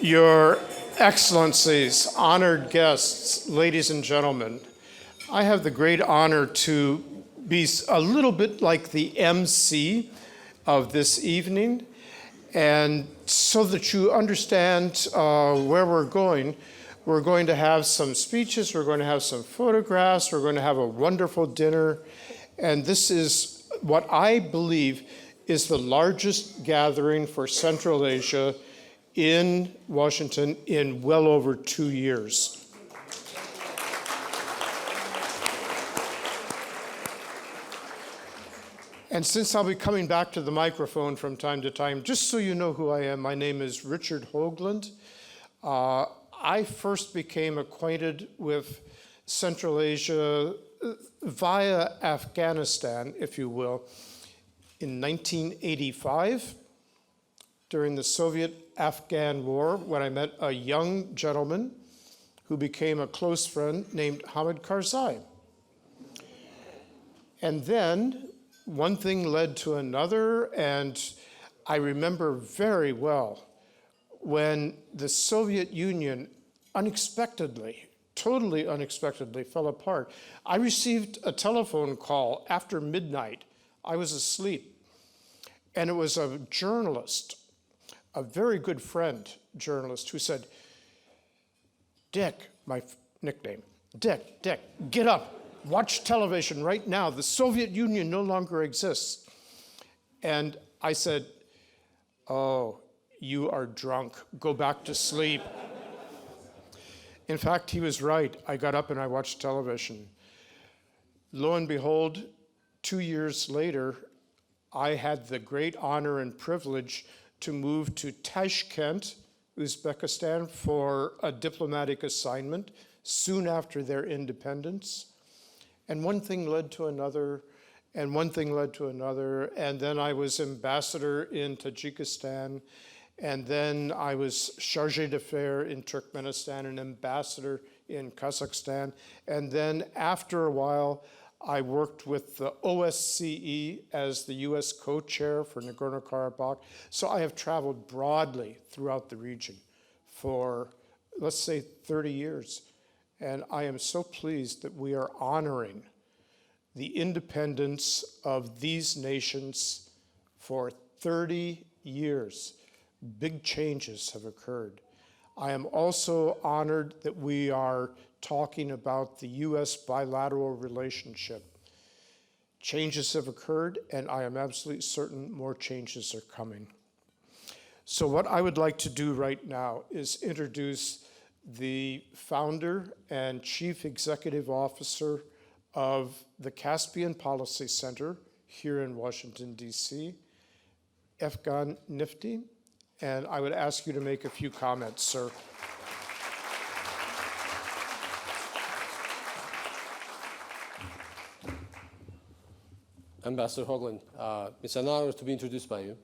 Your Excellencies, honored guests, ladies and gentlemen, I have the great honor to be a little bit like the MC of this evening. And so that you understand where we're going to have some speeches, we're going to have some photographs, we're going to have a wonderful dinner. And this is what I believe is the largest gathering for Central Asia in Washington in well over 2 years. And since I'll be coming back to the microphone from time to time, just so you know who I am, my name is Richard Hoagland. I first became acquainted with Central Asia via Afghanistan, if you will, in 1985 during the Soviet-Afghan War, when I met a young gentleman who became a close friend named Hamid Karzai. And then one thing led to another, and I remember very well when the Soviet Union unexpectedly, totally unexpectedly fell apart. I received a telephone call after midnight. I was asleep, and it was a journalist, a very good friend journalist, who said, "Dick," my nickname, Dick, get up. Watch television right now. The Soviet Union no longer exists." And I said, "Oh, you are drunk. Go back to sleep." In fact, he was right. I got up and I watched television. Lo and behold, 2 years later, I had the great honor and privilege to move to Tashkent, Uzbekistan, for a diplomatic assignment soon after their independence. And one thing led to another, and one thing led to another, and then I was ambassador in Tajikistan, and then I was chargé d'affaires in Turkmenistan, an ambassador in Kazakhstan, and then after a while, I worked with the OSCE as the U.S. co-chair for Nagorno-Karabakh. So I have traveled broadly throughout the region for, let's say, 30 years. And I am so pleased that we are honoring the independence of these nations for 30 years. Big changes have occurred. I am also honored that we are talking about the U.S. bilateral relationship. Changes have occurred, and I am absolutely certain more changes are coming. So what I would like to do right now is introduce the founder and chief executive officer of the Caspian Policy Center here in Washington, D.C., Afghan Nifty, and I would ask you to make a few comments, sir. Ambassador Hoagland, it's an honor to be introduced by you,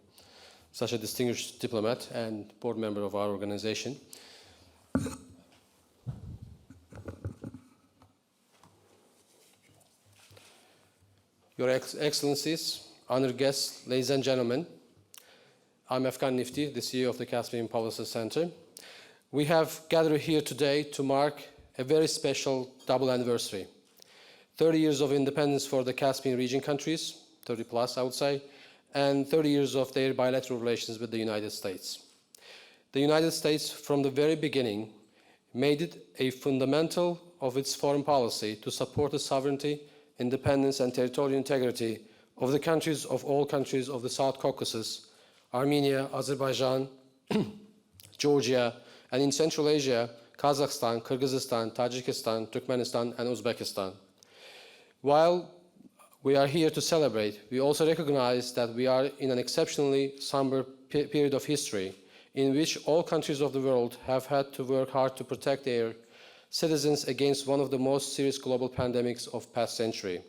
such a distinguished diplomat and board member of our organization. Your Excellencies, honored guests, ladies and gentlemen, I'm Afghan Nifty, the CEO of the Caspian Policy Center. We have gathered here today to mark a very special double anniversary. 30 years of independence for the Caspian region countries, 30 plus I would say, and 30 years of their bilateral relations with the United States. The United States, from the very beginning, made it a fundamental of its foreign policy to support the sovereignty, independence, and territorial integrity of the countries of all countries of the South Caucasus, Armenia, Azerbaijan, Georgia, and in Central Asia, Kazakhstan, Kyrgyzstan, Tajikistan, Turkmenistan, and Uzbekistan. While we are here to celebrate, we also recognize that we are in an exceptionally somber period of history in which all countries of the world have had to work hard to protect their citizens against one of the most serious global pandemics of past century.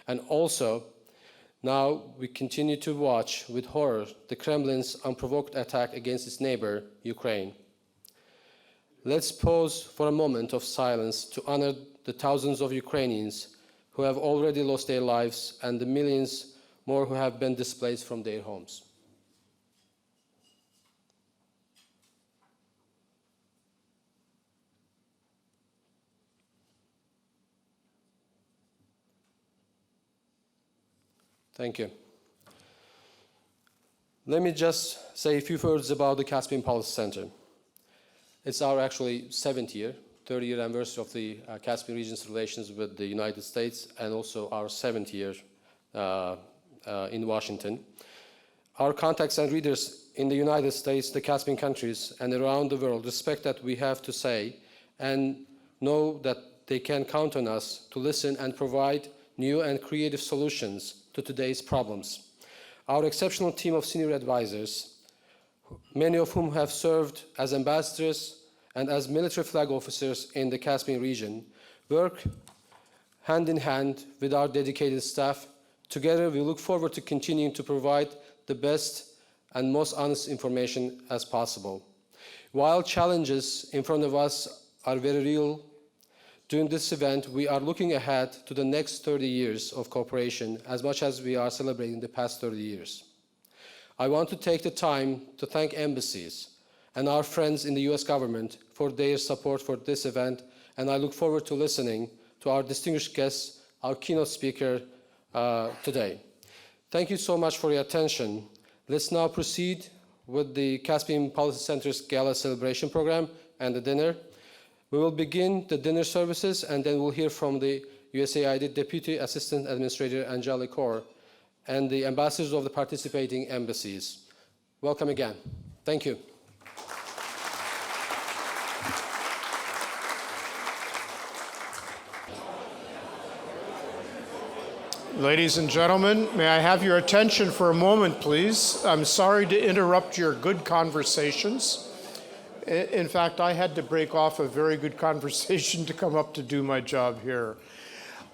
And also, now we continue to watch with horror the Kremlin's unprovoked attack against its neighbor, Ukraine. Let's pause for a moment of silence to honor the thousands of Ukrainians who have already lost their lives and the millions more who have been displaced from their homes. Thank you. Let me just say a few words about the Caspian Policy Center. It's our actually 7th year, 30-year anniversary of the Caspian region's relations with the United States, and also our 7th year in Washington. Our contacts and readers in the United States, the Caspian countries, and around the world respect that we have to say and know that they can count on us to listen and provide new and creative solutions to today's problems. Our exceptional team of senior advisors, many of whom have served as ambassadors and as military flag officers in the Caspian region, work hand in hand with our dedicated staff. Together, we look forward to continuing to provide the best and most honest information as possible. While challenges in front of us are very real, during this event, we are looking ahead to the next 30 years of cooperation as much as we are celebrating the past 30 years. I want to take the time to thank embassies and our friends in the U.S. government for their support for this event, and I look forward to listening to our distinguished guest, our keynote speaker today. Thank you so much for your attention. Let's now proceed with the Caspian Policy Center's Gala celebration program and the dinner. We will begin the dinner services, and then we'll hear from the USAID Deputy Assistant Administrator Anjali Kaur and the ambassadors of the participating embassies. Welcome again. Thank you. Ladies and gentlemen, may I have your attention for a moment, please? I'm sorry to interrupt your good conversations. In fact, I had to break off a very good conversation to come up to do my job here.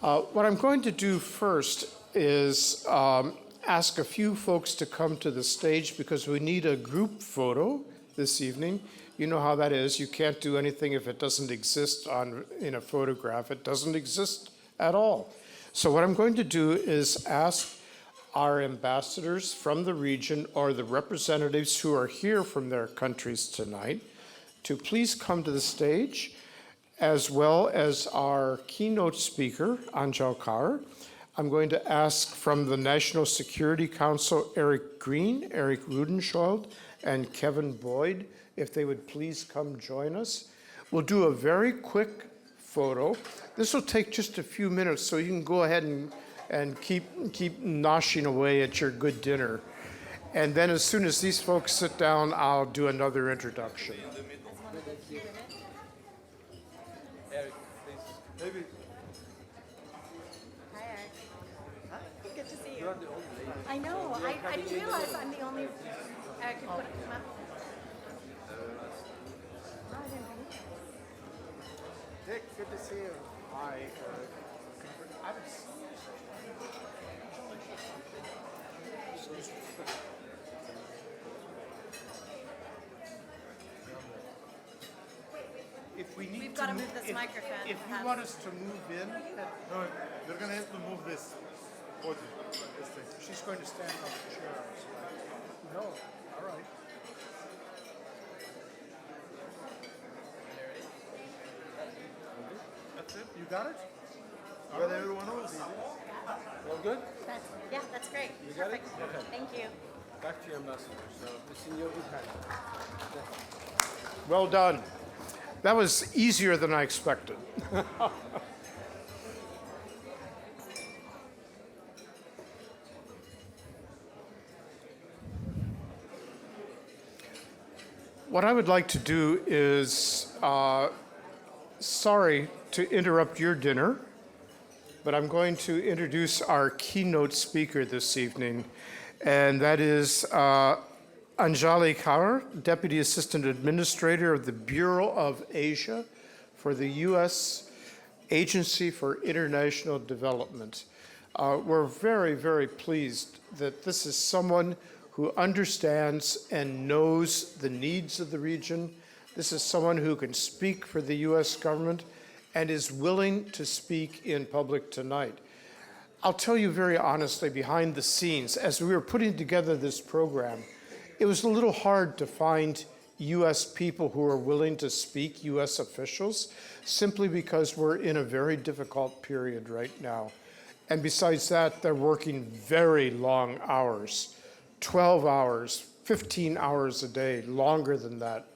What I'm going to do first is ask a few folks to come to the stage because we need a group photo this evening. You know how that is. You can't do anything if it doesn't exist in a photograph. It doesn't exist at all. So what I'm going to do is ask our ambassadors from the region or the representatives who are here from their countries tonight to please come to the stage, as well as our keynote speaker, Anjali Kaur. I'm going to ask from the National Security Council, Eric Green, Eric Rudenschild, and Kevin Boyd, if they would please come join us. We'll do a very quick photo. This will take just a few minutes, so you can go ahead and keep noshing away at your good dinner. And then as soon as these folks sit down, I'll do another introduction. Eric, please. Maybe. Hi, Eric. Hi. Good to see you. You're the only lady. I know. I didn't realize I'm the only. Eric, you put him up. Oh, I didn't realize. Dick, good to see you. Hi, Eric. We've got to move this microphone. If you want us to move in, No, we're gonna have to move this podium. This thing. she's going to stand on the chair. No, all right. That's it. You got it? You got everyone else? All good? That's great. You got it? Perfect. Okay. Thank you. Back to your ambassador. So it's in your good hands. Well done. That was easier than I expected. What I would like to do is, sorry to interrupt your dinner, but I'm going to introduce our keynote speaker this evening, and that is Anjali Kaur, Deputy Assistant Administrator of the Bureau of Asia for the U.S. Agency for International Development. We're very, very pleased that this is someone who understands and knows the needs of the region. This is someone who can speak for the U.S. government and is willing to speak in public tonight. I'll tell you very honestly, behind the scenes, as we were putting together this program, it was a little hard to find U.S. people who are willing to speak, U.S. officials, simply because we're in a very difficult period right now. And besides that, they're working very long hours, 12 hours, 15 hours a day, longer than that.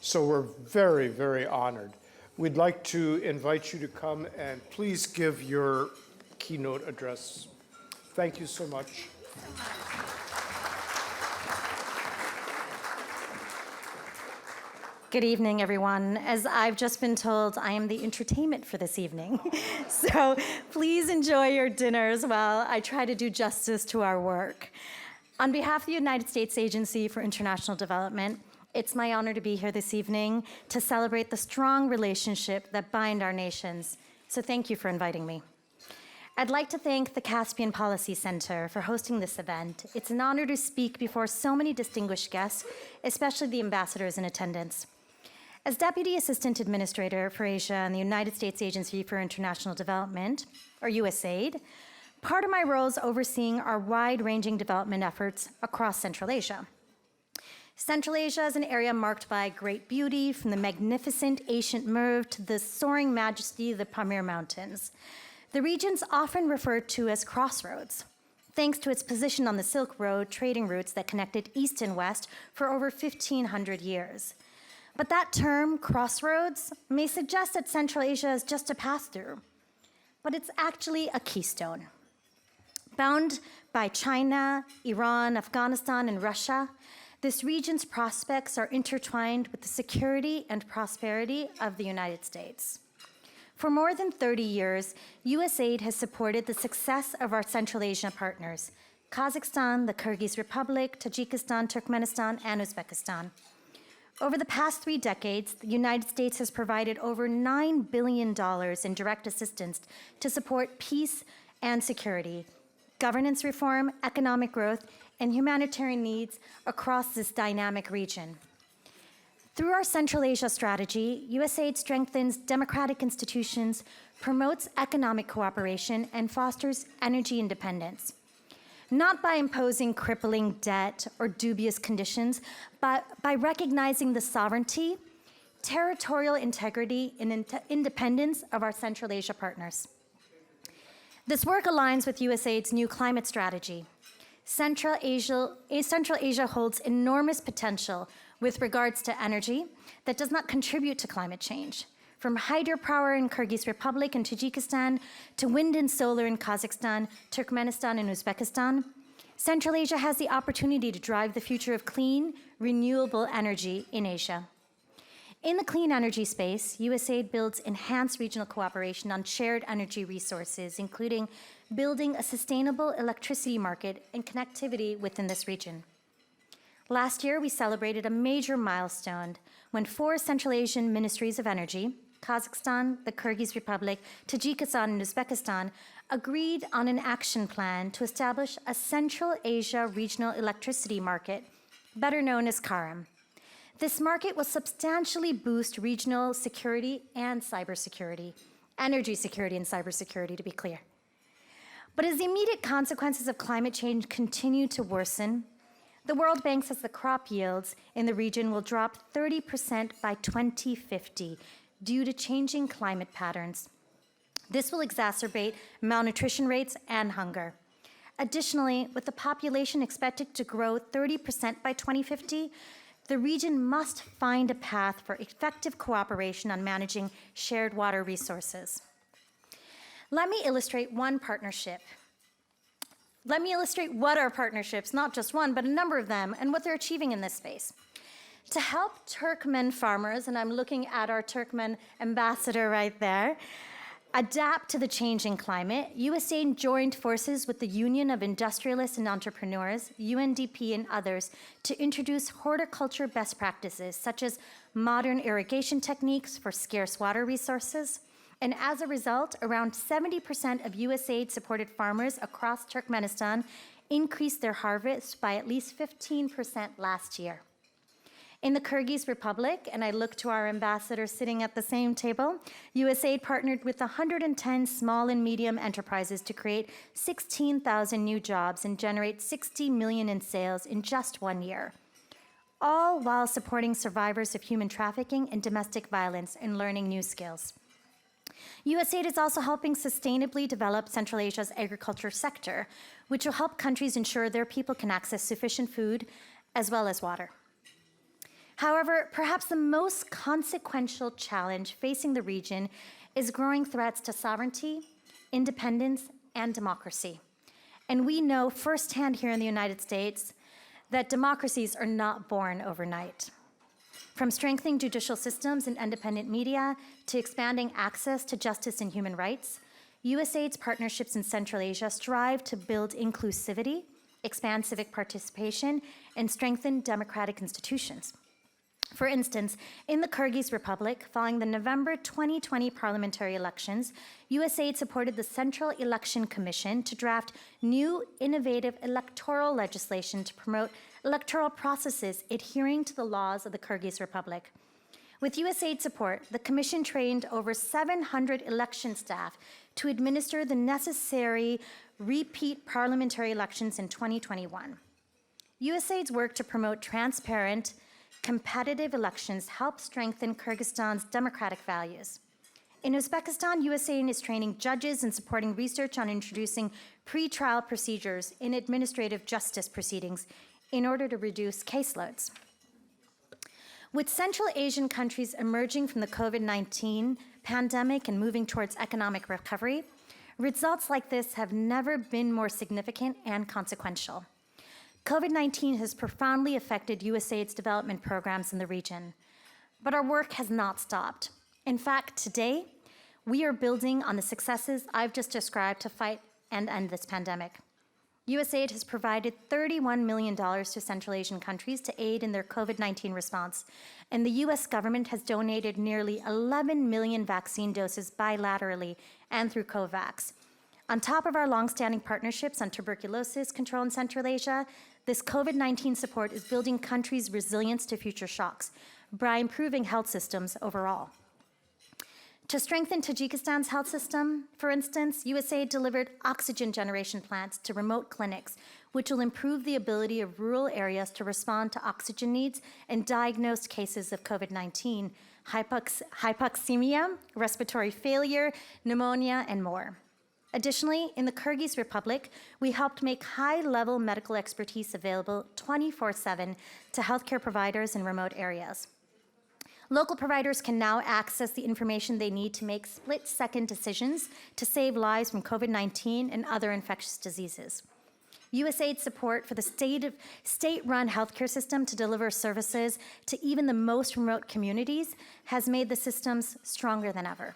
So we're very, very honored. We'd like to invite you to come and please give your keynote address. Thank you so much. Good evening, everyone. As I've just been told, I am the entertainment for this evening. So please enjoy your dinners while I try to do justice to our work. On behalf of the United States Agency for International Development, it's my honor to be here this evening to celebrate the strong relationship that bind our nations. So thank you for inviting me. I'd like to thank the Caspian Policy Center for hosting this event. It's an honor to speak before so many distinguished guests, especially the ambassadors in attendance. As Deputy Assistant Administrator for Asia and the United States Agency for International Development, or USAID, part of my role is overseeing our wide-ranging development efforts across Central Asia. Central Asia is an area marked by great beauty, from the magnificent ancient Merv to the soaring majesty of the Pamir Mountains. The region's often referred to as crossroads, thanks to its position on the Silk Road trading routes that connected east and west for over 1,500 years. But that term, crossroads, may suggest that Central Asia is just a pass-through, but it's actually a keystone. Bound by China, Iran, Afghanistan, and Russia, this region's prospects are intertwined with the security and prosperity of the United States. For more than 30 years, USAID has supported the success of our Central Asian partners, Kazakhstan, the Kyrgyz Republic, Tajikistan, Turkmenistan, and Uzbekistan. Over the past 3 decades, the United States has provided over $9 billion in direct assistance to support peace and security, governance reform, economic growth, and humanitarian needs across this dynamic region. Through our Central Asia strategy, USAID strengthens democratic institutions, promotes economic cooperation, and fosters energy independence. Not by imposing crippling debt or dubious conditions, but by recognizing the sovereignty, territorial integrity, and independence of our Central Asia partners. This work aligns with USAID's new climate strategy. Central Asia holds enormous potential with regards to energy that does not contribute to climate change. From hydropower in Kyrgyz Republic and Tajikistan to wind and solar in Kazakhstan, Turkmenistan, and Uzbekistan, Central Asia has the opportunity to drive the future of clean, renewable energy in Asia. In the clean energy space, USAID builds enhanced regional cooperation on shared energy resources, including building a sustainable electricity market and connectivity within this region. Last year, we celebrated a major milestone when 4 Central Asian ministries of energy, Kazakhstan, the Kyrgyz Republic, Tajikistan, and Uzbekistan, agreed on an action plan to establish a Central Asia regional electricity market, better known as CARIM. This market will substantially boost regional security and cybersecurity, energy security and cybersecurity, to be clear. But as the immediate consequences of climate change continue to worsen, the World Bank says the crop yields in the region will drop 30% by 2050 due to changing climate patterns. This will exacerbate malnutrition rates and hunger. Additionally, with the population expected to grow 30% by 2050, the region must find a path for effective cooperation on managing shared water resources. Let me illustrate one partnership. Let me illustrate what are partnerships, not just one, but a number of them, and what they're achieving in this space. To help Turkmen farmers, and I'm looking at our Turkmen ambassador right there, adapt to the changing climate, USAID joined forces with the Union of Industrialists and Entrepreneurs, UNDP, and others to introduce horticulture best practices, such as modern irrigation techniques for scarce water resources. And as a result, around 70% of USAID-supported farmers across Turkmenistan increased their harvest by at least 15% last year. In the Kyrgyz Republic, and I look to our ambassador sitting at the same table, USAID partnered with 110 small and medium enterprises to create 16,000 new jobs and generate 60 million in sales in just 1 year, all while supporting survivors of human trafficking and domestic violence and learning new skills. USAID is also helping sustainably develop Central Asia's agriculture sector, which will help countries ensure their people can access sufficient food as well as water. However, perhaps the most consequential challenge facing the region is growing threats to sovereignty, independence, and democracy. And we know firsthand here in the United States that democracies are not born overnight. From strengthening judicial systems and independent media to expanding access to justice and human rights, USAID's partnerships in Central Asia strive to build inclusivity, expand civic participation, and strengthen democratic institutions. For instance, in the Kyrgyz Republic, following the November 2020 parliamentary elections, USAID supported the Central Election Commission to draft new, innovative electoral legislation to promote electoral processes adhering to the laws of the Kyrgyz Republic. With USAID support, the Commission trained over 700 election staff to administer the necessary repeat parliamentary elections in 2021. USAID's work to promote transparent, competitive elections help strengthen Kyrgyzstan's democratic values. In Uzbekistan, USAID is training judges and supporting research on introducing pre-trial procedures in administrative justice proceedings in order to reduce caseloads. With Central Asian countries emerging from the COVID-19 pandemic and moving towards economic recovery, results like this have never been more significant and consequential. COVID-19 has profoundly affected USAID's development programs in the region, but our work has not stopped. In fact, today, we are building on the successes I've just described to fight and end this pandemic. USAID has provided $31 million to Central Asian countries to aid in their COVID-19 response, and the U.S. government has donated nearly 11 million vaccine doses bilaterally and through COVAX. On top of our longstanding partnerships on tuberculosis control in Central Asia, this COVID-19 support is building countries' resilience to future shocks by improving health systems overall. To strengthen Tajikistan's health system, for instance, USAID delivered oxygen generation plants to remote clinics, which will improve the ability of rural areas to respond to oxygen needs and diagnose cases of COVID-19, hypoxemia, respiratory failure, pneumonia, and more. Additionally, in the Kyrgyz Republic, we helped make high-level medical expertise available 24/7 to healthcare providers in remote areas. Local providers can now access the information they need to make split-second decisions to save lives from COVID-19 and other infectious diseases. USAID's support for the state-run healthcare system to deliver services to even the most remote communities has made the systems stronger than ever.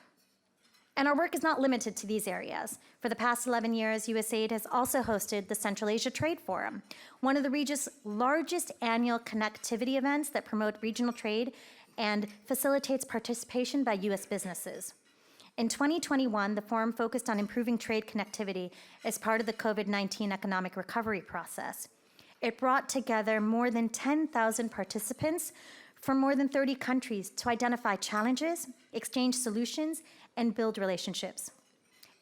And our work is not limited to these areas. For the past 11 years, USAID has also hosted the Central Asia Trade Forum, one of the region's largest annual connectivity events that promote regional trade and facilitates participation by U.S. businesses. In 2021, the forum focused on improving trade connectivity as part of the COVID-19 economic recovery process. It brought together more than 10,000 participants from more than 30 countries to identify challenges, exchange solutions, and build relationships.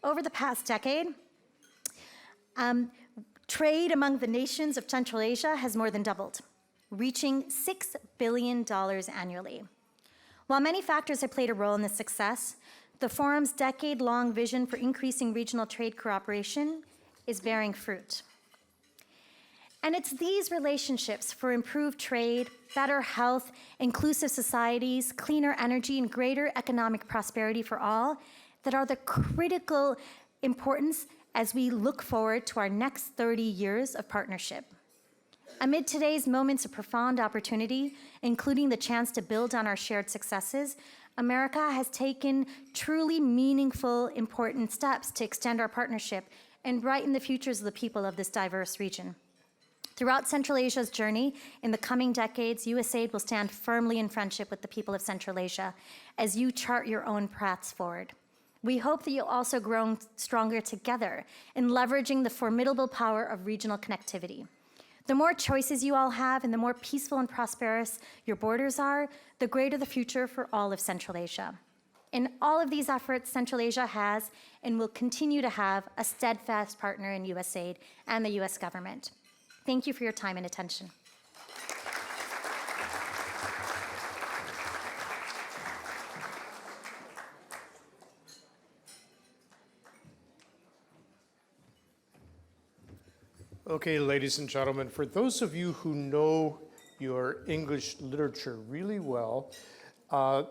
Over the past decade, trade among the nations of Central Asia has more than doubled, reaching $6 billion annually. While many factors have played a role in this success, the forum's decade-long vision for increasing regional trade cooperation is bearing fruit. And it's these relationships for improved trade, better health, inclusive societies, cleaner energy, and greater economic prosperity for all that are the critical importance as we look forward to our next 30 years of partnership. Amid today's moments of profound opportunity, including the chance to build on our shared successes, America has taken truly meaningful, important steps to extend our partnership and brighten the futures of the people of this diverse region. Throughout Central Asia's journey, in the coming decades, USAID will stand firmly in friendship with the people of Central Asia as you chart your own paths forward. We hope that you'll also grow stronger together in leveraging the formidable power of regional connectivity. The more choices you all have and the more peaceful and prosperous your borders are, the greater the future for all of Central Asia. In all of these efforts, Central Asia has and will continue to have a steadfast partner in USAID and the US government. Thank you for your time and attention. Okay, ladies and gentlemen, for those of you who know your English literature really well,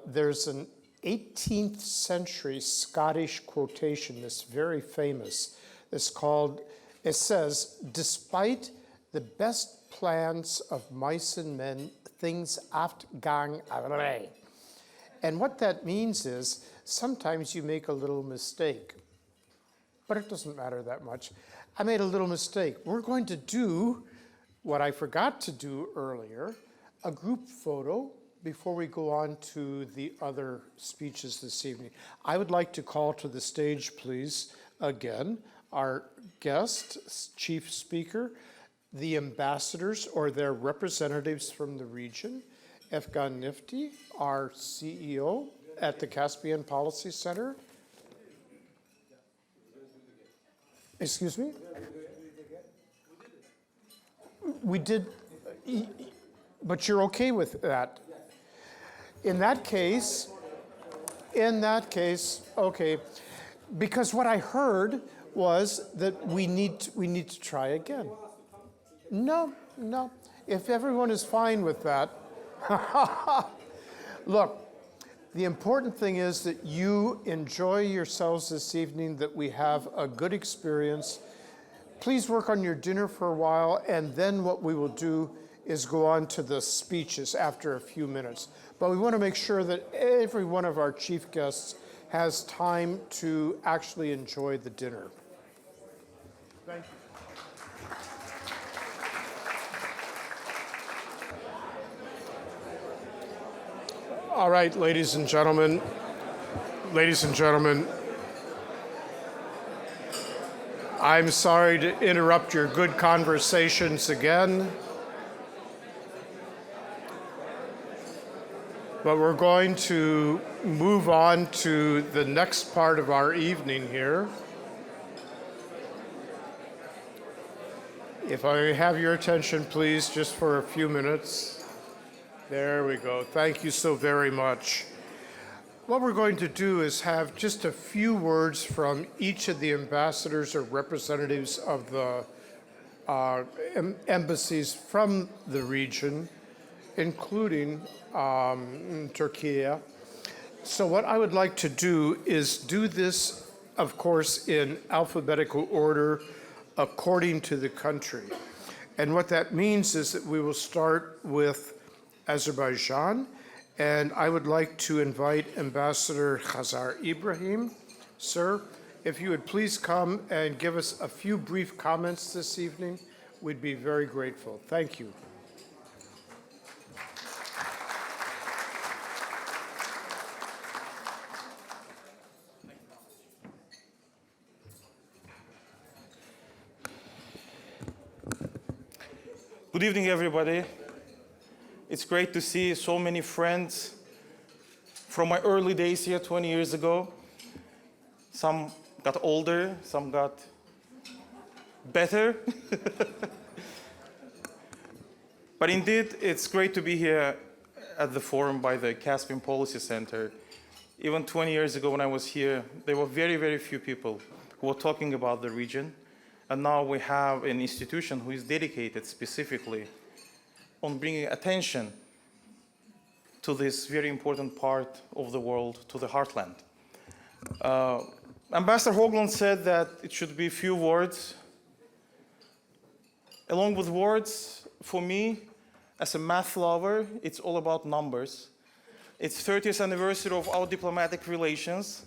there's an 18th century Scottish quotation that's very famous. It's called, it says, despite the best plans of mice and men, things aft gang awry. And what that means is sometimes you make a little mistake, but it doesn't matter that much. I made a little mistake. We're going to do what I forgot to do earlier, a group photo before we go on to the other speeches this evening. I would like to call to the stage, please, again, our guest, chief speaker, the ambassadors or their representatives from the region, Afghan Nifty, our CEO at the Caspian Policy Center. Excuse me? We did, but you're okay with that? In that case, okay, because what I heard was that we need to try again. No. If everyone is fine with that, look, the important thing is that you enjoy yourselves this evening, that we have a good experience. Please work on your dinner for a while, and then what we will do is go on to the speeches after a few minutes. But we want to make sure that every one of our chief guests has time to actually enjoy the dinner. Thank you. All right, ladies and gentlemen, I'm sorry to interrupt your good conversations again, but we're going to move on to the next part of our evening here. If I have your attention, please, just for a few minutes. There we go. Thank you so very much. What we're going to do is have just a few words from each of the ambassadors or representatives of the embassies from the region, including Turkey. So what I would like to do is do this, of course, in alphabetical order according to the country. And what that means is that we will start with Azerbaijan, and I would like to invite Ambassador Khazar Ibrahim. Sir, if you would please come and give us a few brief comments this evening, we'd be very grateful. Thank you. Good evening, everybody. It's great to see so many friends from my early days here 20 years ago. Some got older, some got better. But indeed, it's great to be here at the forum by the Caspian Policy Center. Even 20 years ago when I was here, there were very, very few people who were talking about the region. And now we have an institution who is dedicated specifically on bringing attention to this very important part of the world, to the heartland. Ambassador Hoagland said that it should be few words. Along with words, for me, as a math lover, it's all about numbers. It's 30th anniversary of our diplomatic relations,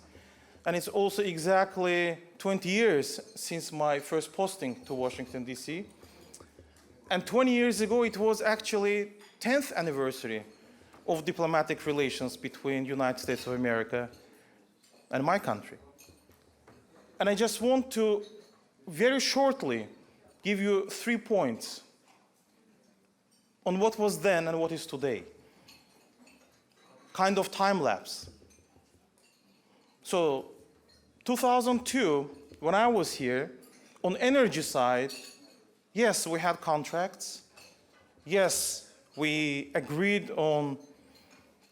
and it's also exactly 20 years since my first posting to Washington, D.C. And 20 years ago, it was actually 10th anniversary of diplomatic relations between United States of America and my country. And I just want to very shortly give you 3 points on what was then and what is today. Kind of time lapse. So 2002, when I was here, on energy side, yes, we had contracts. Yes, we agreed on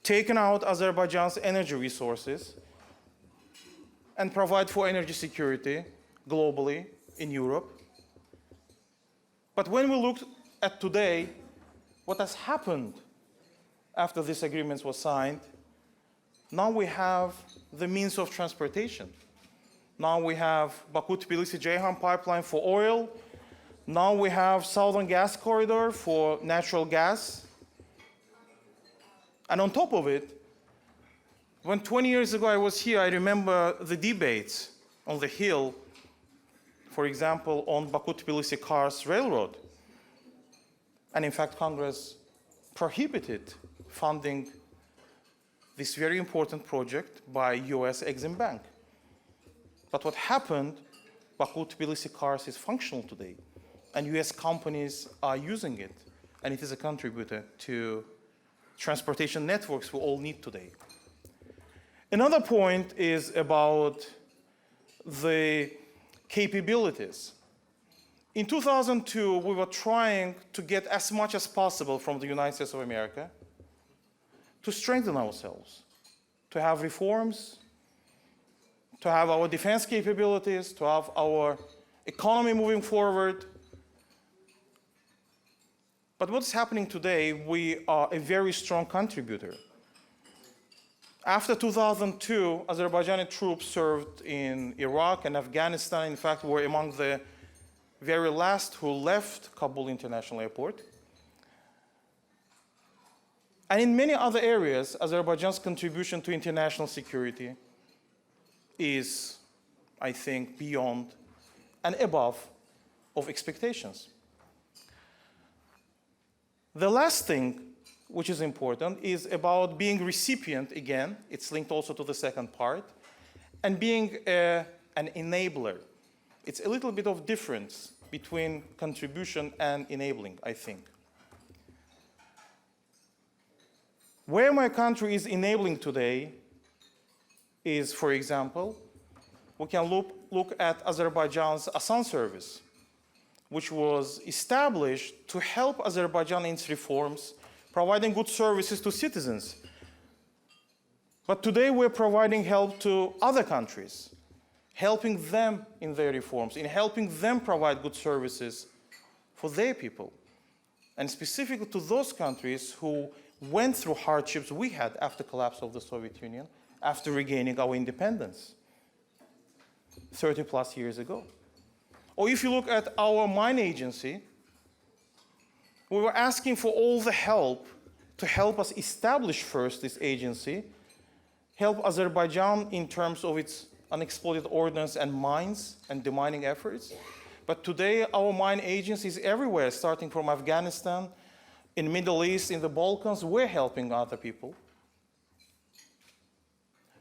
taking out Azerbaijan's energy resources and provide for energy security globally in Europe. But when we look at today, what has happened after these agreements were signed, now we have the means of transportation. Now we have Baku-Tbilisi-Ceyhan pipeline for oil. Now we have Southern Gas Corridor for natural gas. And on top of it, when 20 years ago I was here, I remember the debates on the Hill, for example, on Baku-Tbilisi-Kars Railroad. And in fact, Congress prohibited funding this very important project by U.S. Exim Bank. But what happened, Baku-Tbilisi-Kars is functional today, and U.S. companies are using it, and it is a contributor to transportation networks we all need today. Another point is about the capabilities. In 2002, we were trying to get as much as possible from the United States of America to strengthen ourselves, to have reforms, to have our defense capabilities, to have our economy moving forward. But what's happening today, we are a very strong contributor. After 2002, Azerbaijani troops served in Iraq and Afghanistan. In fact, were among the very last who left Kabul International Airport. And in many other areas, Azerbaijan's contribution to international security is, I think, beyond and above of expectations. The last thing which is important is about being recipient, again, it's linked also to the second part, and being an enabler. It's a little bit of difference between contribution and enabling, I think. Where my country is enabling today is, for example, we can look at Azerbaijan's Asan service, which was established to help Azerbaijan in its reforms, providing good services to citizens. But today we're providing help to other countries, helping them in their reforms, in helping them provide good services for their people. And specifically to those countries who went through hardships we had after the collapse of the Soviet Union, after regaining our independence 30 plus years ago. Or if you look at our mine agency, we were asking for all the help to help us establish first this agency, help Azerbaijan in terms of its unexploded ordnance and mines and demining efforts. But today our mine agency is everywhere, starting from Afghanistan, in the Middle East, in the Balkans. We're helping other people.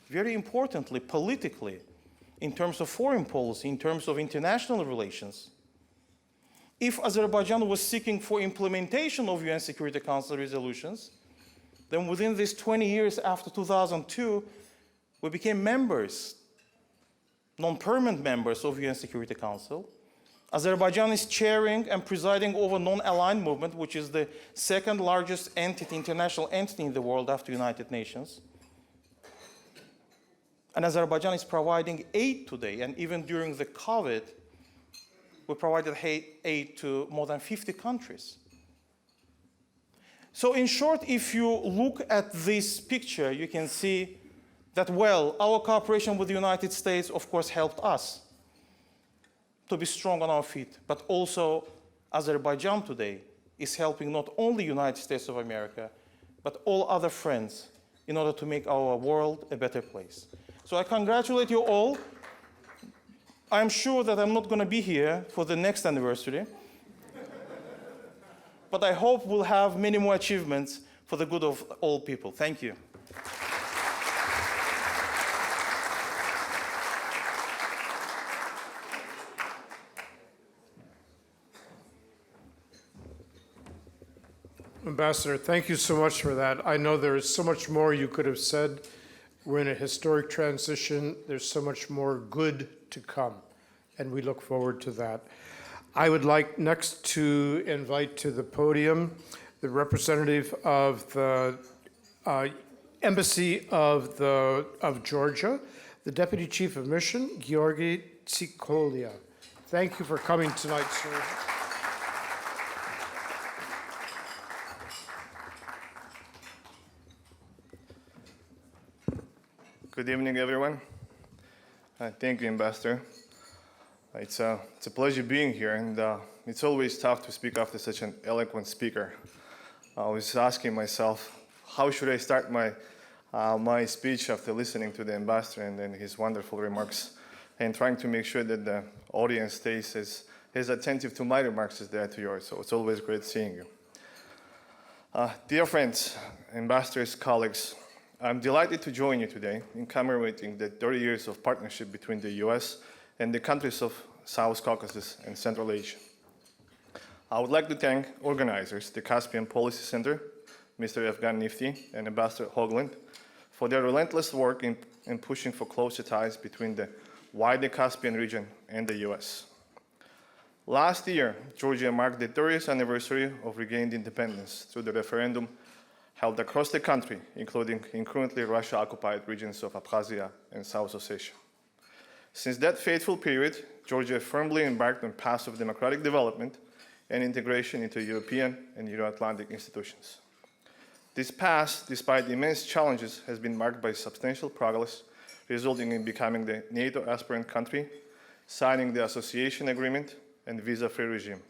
Very importantly, politically, in terms of foreign policy, in terms of international relations, if Azerbaijan was seeking for implementation of UN Security Council resolutions, then within these 20 years after 2002, we became members, non-permanent members of UN Security Council. Azerbaijan is chairing and presiding over non-aligned movement, which is the second largest entity, international entity in the world after United Nations. And Azerbaijan is providing aid today, and even during the COVID, we provided aid to more than 50 countries. So in short, if you look at this picture, you can see that, well, our cooperation with the United States, of course, helped us to be strong on our feet, but also Azerbaijan today is helping not only the United States of America, but all other friends in order to make our world a better place. So I congratulate you all. I'm sure that I'm not going to be here for the next anniversary, but I hope we'll have many more achievements for the good of all people. Thank you. Ambassador, thank you so much for that. I know there is so much more you could have said. We're in a historic transition. There's so much more good to come, and we look forward to that. I would like next to invite to the podium the representative of the Embassy of Georgia, the Deputy Chief of Mission, Georgi Tsikolia. Thank you for coming tonight, sir. Good evening, everyone. Thank you, Ambassador. It's a pleasure being here, and it's always tough to speak after such an eloquent speaker. I was asking myself, how should I start my speech after listening to the Ambassador and then his wonderful remarks, and trying to make sure that the audience stays as attentive to my remarks as they are to yours. So it's always great seeing you. Dear friends, ambassadors, colleagues, I'm delighted to join you today in commemorating the 30 years of partnership between the U.S. and the countries of South Caucasus and Central Asia. I would like to thank organizers, the Caspian Policy Center, Mr. Afgan Nifty and Ambassador Hoagland, for their relentless work in pushing for closer ties between the wider Caspian region and the U.S. Last year, Georgia marked the 30th anniversary of regained independence through the referendum held across the country, including in currently Russia-occupied regions of Abkhazia and South Ossetia. Since that fateful period, Georgia firmly embarked on paths of democratic development and integration into European and Euro-Atlantic institutions. This path, despite immense challenges, has been marked by substantial progress, resulting in becoming the NATO aspirant country, signing the association agreement and visa-free regime,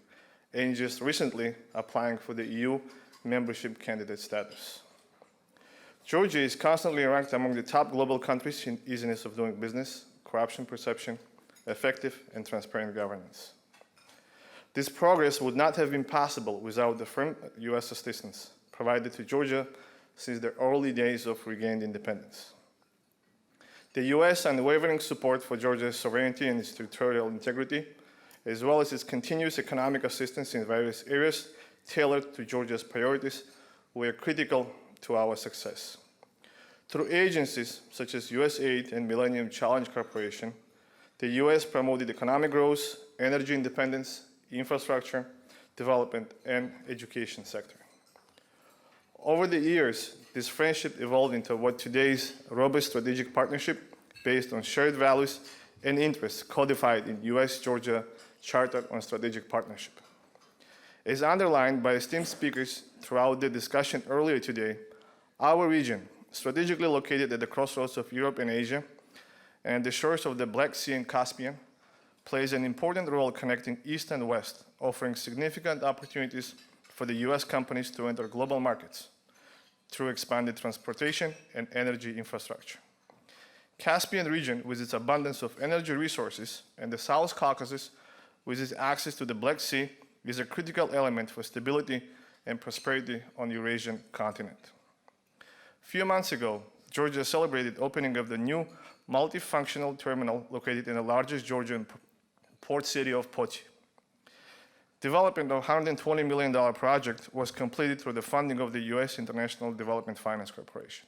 and just recently applying for the EU membership candidate status. Georgia is constantly ranked among the top global countries in easiness of doing business, corruption perception, effective and transparent governance. This progress would not have been possible without the firm U.S. assistance provided to Georgia since the early days of regained independence. The U.S. unwavering support for Georgia's sovereignty and its territorial integrity, as well as its continuous economic assistance in various areas tailored to Georgia's priorities, were critical to our success. Through agencies such as USAID and Millennium Challenge Corporation, the U.S. promoted economic growth, energy independence, infrastructure, development, and education sector. Over the years, this friendship evolved into what today's robust strategic partnership based on shared values and interests codified in U.S.-Georgia Charter on Strategic Partnership. As underlined by esteemed speakers throughout the discussion earlier today, our region, strategically located at the crossroads of Europe and Asia, and the shores of the Black Sea and Caspian, plays an important role connecting East and West, offering significant opportunities for the U.S. companies to enter global markets through expanded transportation and energy infrastructure. Caspian region, with its abundance of energy resources, and the South Caucasus, with its access to the Black Sea, is a critical element for stability and prosperity on the Eurasian continent. A few months ago, Georgia celebrated opening of the new multifunctional terminal located in the largest Georgian port city of Poti. Development of $120 million project was completed through the funding of the U.S. International Development Finance Corporation.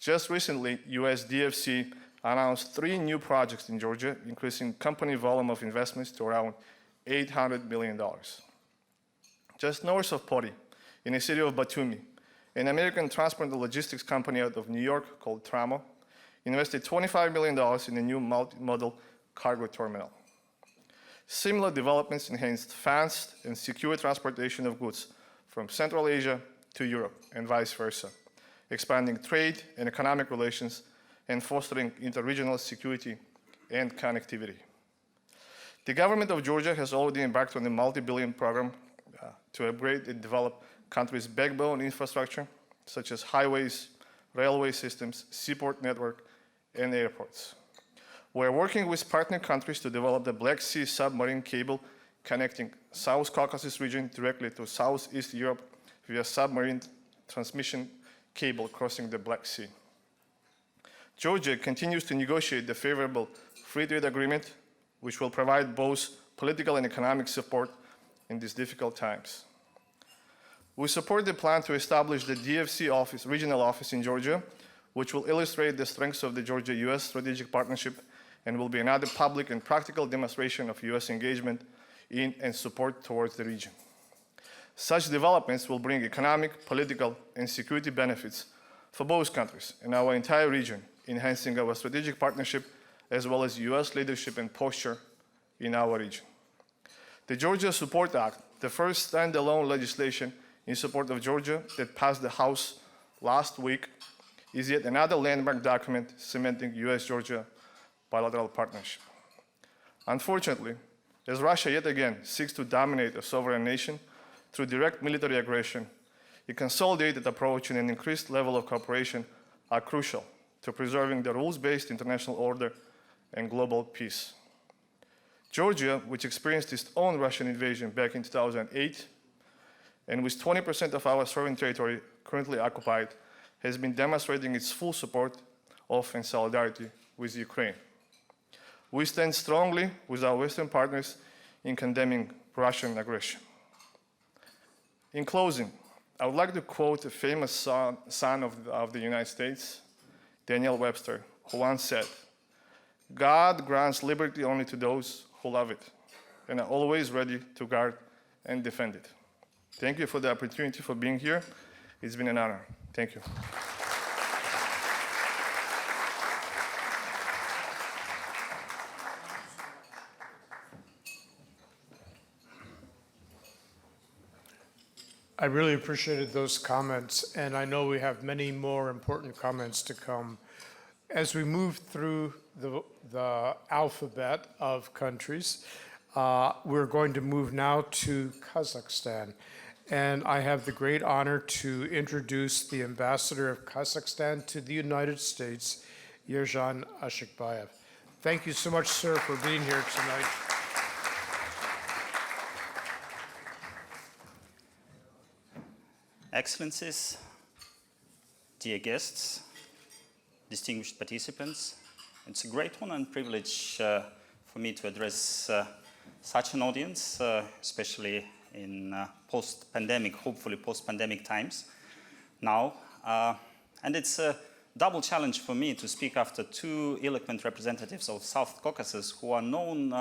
Just recently, U.S. DFC announced 3 new projects in Georgia, increasing company volume of investments to around $800 million. Just north of Poti, in the city of Batumi, an American transport and logistics company out of New York called Tramo invested $25 million in a new multimodal cargo terminal. Similar developments enhanced fast and secure transportation of goods from Central Asia to Europe and vice versa, expanding trade and economic relations and fostering interregional security and connectivity. The government of Georgia has already embarked on a multi-billion program to upgrade and develop country's backbone infrastructure, such as highways, railway systems, seaport network, and airports. We're working with partner countries to develop the Black Sea submarine cable connecting South Caucasus region directly to Southeast Europe via submarine transmission cable crossing the Black Sea. Georgia continues to negotiate the favorable free trade agreement, which will provide both political and economic support in these difficult times. We support the plan to establish the DFC office, regional office in Georgia, which will illustrate the strengths of the Georgia-U.S. strategic partnership and will be another public and practical demonstration of U.S. engagement in and support towards the region. Such developments will bring economic, political, and security benefits for both countries and our entire region, enhancing our strategic partnership as well as U.S. leadership and posture in our region. The Georgia Support Act, the first standalone legislation in support of Georgia that passed the House last week, is yet another landmark document cementing U.S.-Georgia bilateral partnership. Unfortunately, as Russia yet again seeks to dominate a sovereign nation through direct military aggression, a consolidated approach and an increased level of cooperation are crucial to preserving the rules-based international order and global peace. Georgia, which experienced its own Russian invasion back in 2008, and with 20% of our sovereign territory currently occupied, has been demonstrating its full support of and solidarity with Ukraine. We stand strongly with our Western partners in condemning Russian aggression. In closing, I would like to quote a famous son of the United States, Daniel Webster, who once said, "God grants liberty only to those who love it, and are always ready to guard and defend it." Thank you for the opportunity for being here. It's been an honor. Thank you. I really appreciated those comments, and I know we have many more important comments to come. As we move through the alphabet of countries, we're going to move now to Kazakhstan. And I have the great honor to introduce the ambassador of Kazakhstan to the United States, Yerzhan Ashikbayev. Thank you so much, sir, for being here tonight. Excellencies, dear guests, distinguished participants, it's a great honor and privilege for me to address such an audience, especially in post-pandemic, hopefully post-pandemic times now. And it's a double challenge for me to speak after two eloquent representatives of South Caucasus who are known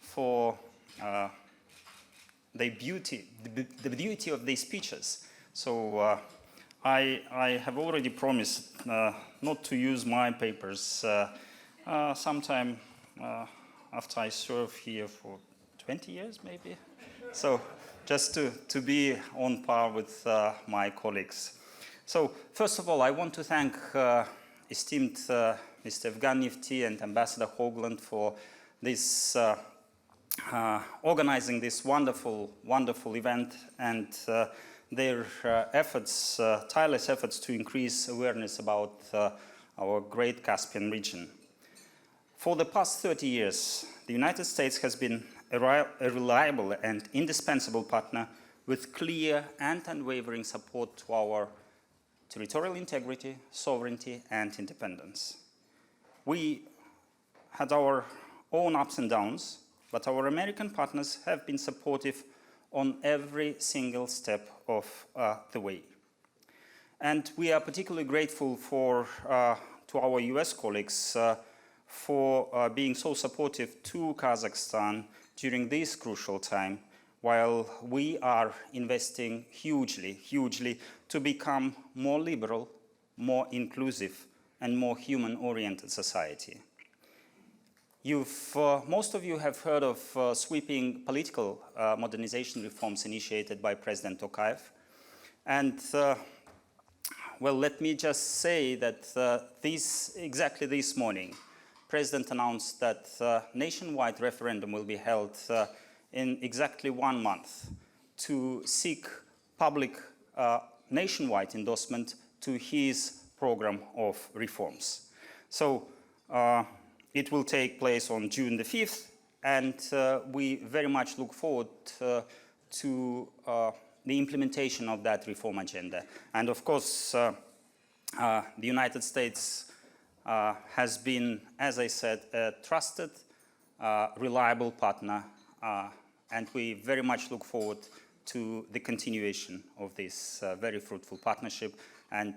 for the beauty of their speeches. So I have already promised not to use my papers sometime after I serve here for 20 years, maybe. So just to be on par with my colleagues. So first of all, I want to thank esteemed Mr. Evgan and Ambassador Hoagland for this organizing this wonderful event and their efforts, tireless efforts to increase awareness about our great Caspian region. For the past 30 years, the United States has been a reliable and indispensable partner with clear and unwavering support to our territorial integrity, sovereignty, and independence. We had our own ups and downs, but our American partners have been supportive on every single step of the way. And we are particularly grateful to our US colleagues for being so supportive to Kazakhstan during this crucial time, while we are investing hugely to become more liberal, more inclusive, and more human-oriented society. Most of you have heard of sweeping political modernization reforms initiated by President Tokayev. And well, let me just say that exactly this morning, President announced that nationwide referendum will be held in exactly 1 month to seek public nationwide endorsement to his program of reforms. So it will take place on June the 5th, and we very much look forward to the implementation of that reform agenda. And of course, the United States has been, as I said, a trusted, reliable partner, and we very much look forward to the continuation of this very fruitful partnership. And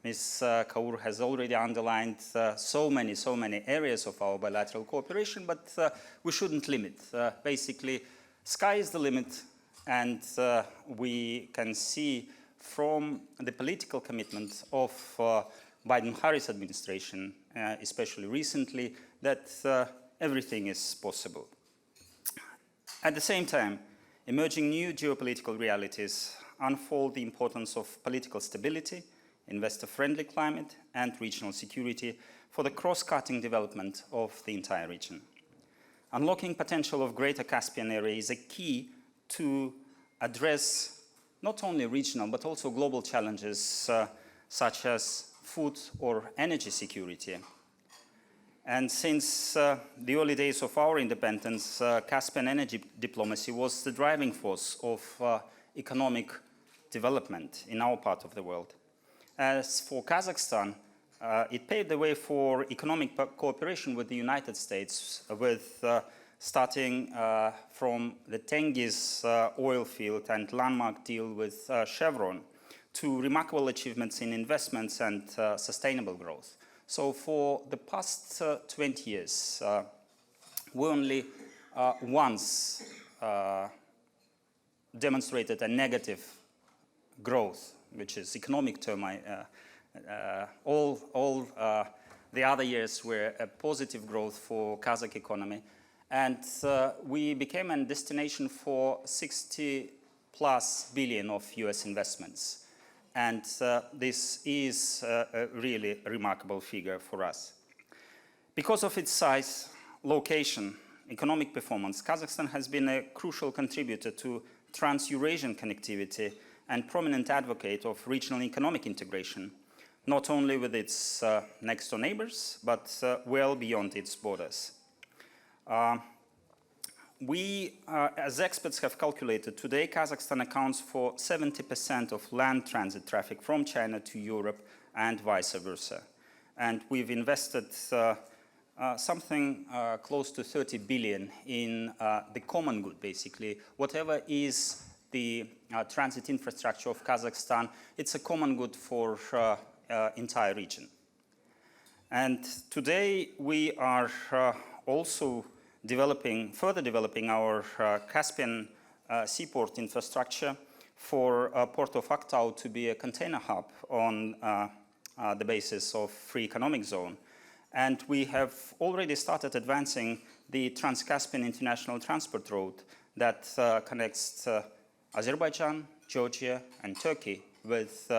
Ms. Kaur has already underlined so many areas of our bilateral cooperation, but we shouldn't limit. Basically, sky is the limit, and we can see from the political commitment of Biden-Harris administration, especially recently, that everything is possible. At the same time, emerging new geopolitical realities unfold the importance of political stability investor-friendly climate, and regional security for the cross-cutting development of the entire region. Unlocking potential of Greater Caspian area is a key to address not only regional but also global challenges such as food or energy security. And since the early days of our independence, Caspian energy diplomacy was the driving force of economic development in our part of the world. As for Kazakhstan, it paved the way for economic cooperation with the United States, with starting from the Tengiz oil field and landmark deal with Chevron, to remarkable achievements in investments and sustainable growth. So for the past 20 years, we only once demonstrated a negative growth, which is economic term. All the other years were a positive growth for Kazakh economy. And we became a destination for 60+ billion of US investments. And this is a really remarkable figure for us. Because of its size, location, economic performance, Kazakhstan has been a crucial contributor to trans-Eurasian connectivity and prominent advocate of regional economic integration, not only with its next-door neighbors, but well beyond its borders. As experts have calculated, today Kazakhstan accounts for 70% of land transit traffic from China to Europe and vice versa. And we've invested something close to 30 billion in the common good, basically. Whatever is the transit infrastructure of Kazakhstan, it's a common good for entire region. And today we are also further developing our Caspian seaport infrastructure for Port of Aktau to be a container hub on the basis of free economic zone. And we have already started advancing the Trans-Caspian International Transport Road that connects Azerbaijan, Georgia, and Turkey with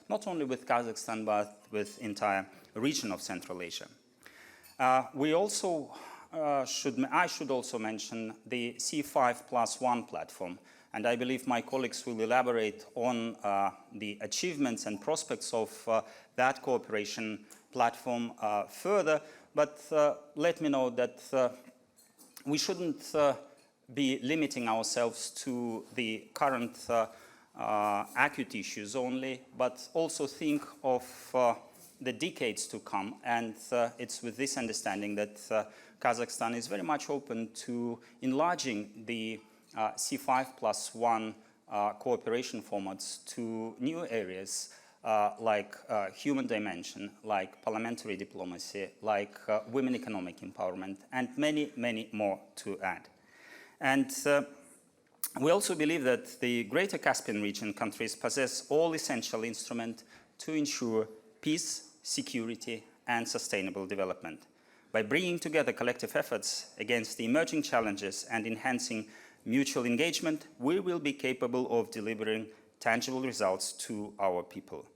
not only with Kazakhstan but with entire region of Central Asia. We also I should also mention the C5+1 platform, and I believe my colleagues will elaborate on the achievements and prospects of that cooperation platform further, but let me know that we shouldn't be limiting ourselves to the current acute issues only, but also think of the decades to come, and it's with this understanding that Kazakhstan is very much open to enlarging the C5+1 cooperation formats to new areas like human dimension, like parliamentary diplomacy, like women economic empowerment, and many, many more to add. And we also believe that the Greater Caspian region countries possess all essential instruments to ensure peace, security, and sustainable development. By bringing together collective efforts against the emerging challenges and enhancing mutual engagement, we will be capable of delivering tangible results to our people.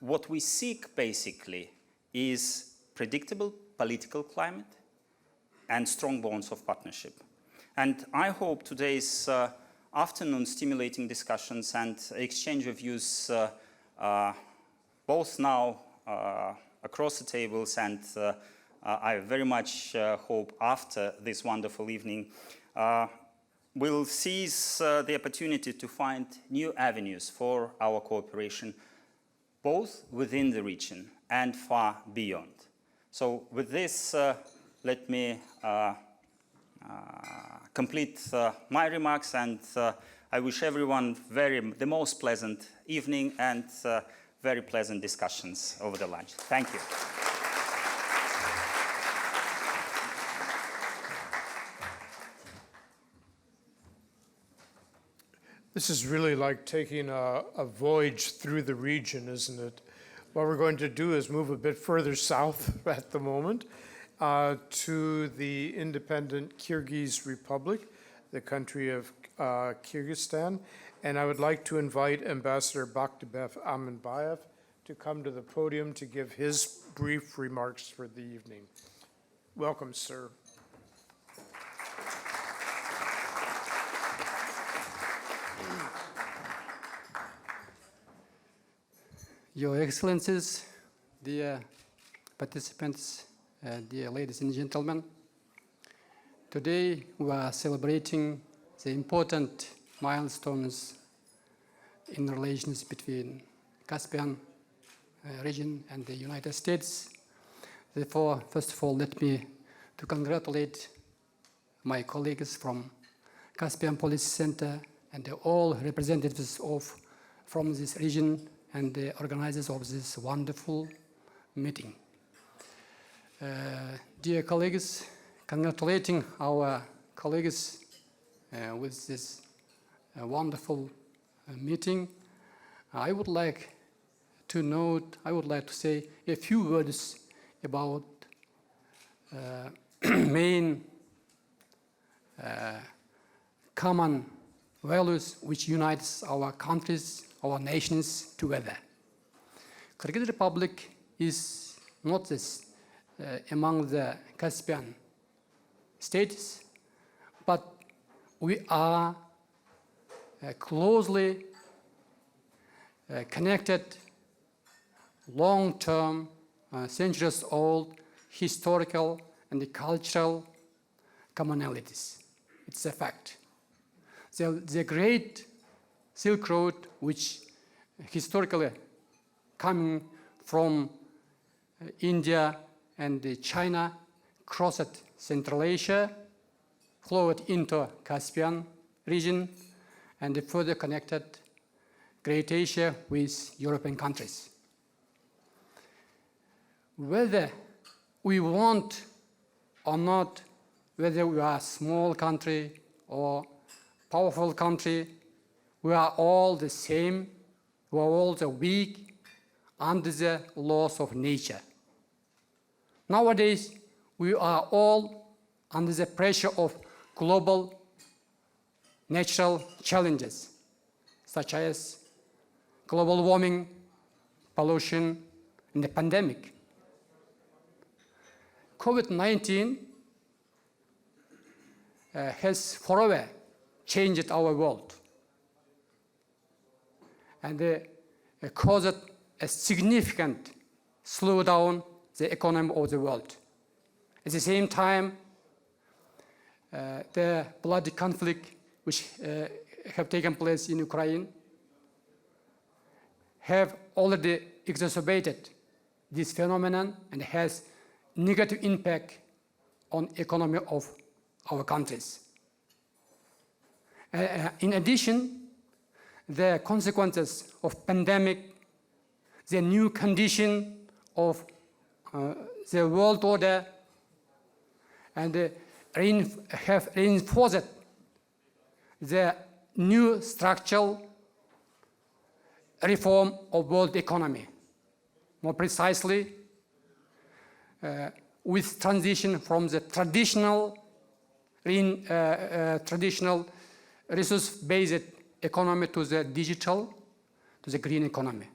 What we seek, basically, is predictable political climate and strong bonds of partnership. And I hope today's afternoon stimulating discussions and exchange of views, both now across the tables and I very much hope after this wonderful evening, will seize the opportunity to find new avenues for our cooperation, both within the region and far beyond. So with this, let me complete my remarks, and I wish everyone the most pleasant evening and very pleasant discussions over the lunch. Thank you. This is really like taking a voyage through the region, isn't it? What we're going to do is move a bit further south at the moment to the independent Kyrgyz Republic, the country of Kyrgyzstan. And I would like to invite Ambassador Bakhtabev Amanbayev to come to the podium to give his brief remarks for the evening. Welcome, sir. Your Excellencies, dear participants, dear ladies and gentlemen, today we are celebrating the important milestones in relations between Caspian region and the United States. Therefore, first of all, let me to congratulate my colleagues from Caspian Policy Center and all representatives from this region and the organizers of this wonderful meeting. Dear colleagues, congratulating our colleagues with this wonderful meeting, I would like to say a few words about main common values which unites our countries, our nations together. Kyrgyz Republic is not this among the Caspian states, but we are closely connected, long-term, centuries-old historical and cultural commonalities. It's a fact. The Great Silk Road, which historically coming from India and China, crossed Central Asia, flowed into Caspian region, and further connected Great Asia with European countries. Whether we want or not, whether we are a small country or powerful country, we are all the same, we are all the weak under the laws of nature. Nowadays, we are all under the pressure of global natural challenges, such as global warming, pollution, and the pandemic. COVID-19 has forever changed our world and caused a significant slowdown the economy of the world. At the same time, the bloody conflict which have taken place in Ukraine have already exacerbated this phenomenon and has negative impact on economy of our countries. In addition, the consequences of pandemic, the new condition of the world order, and have reinforced the new structural reform of world economy. More precisely, with transition from the traditional resource-based economy to the digital, to the green economy.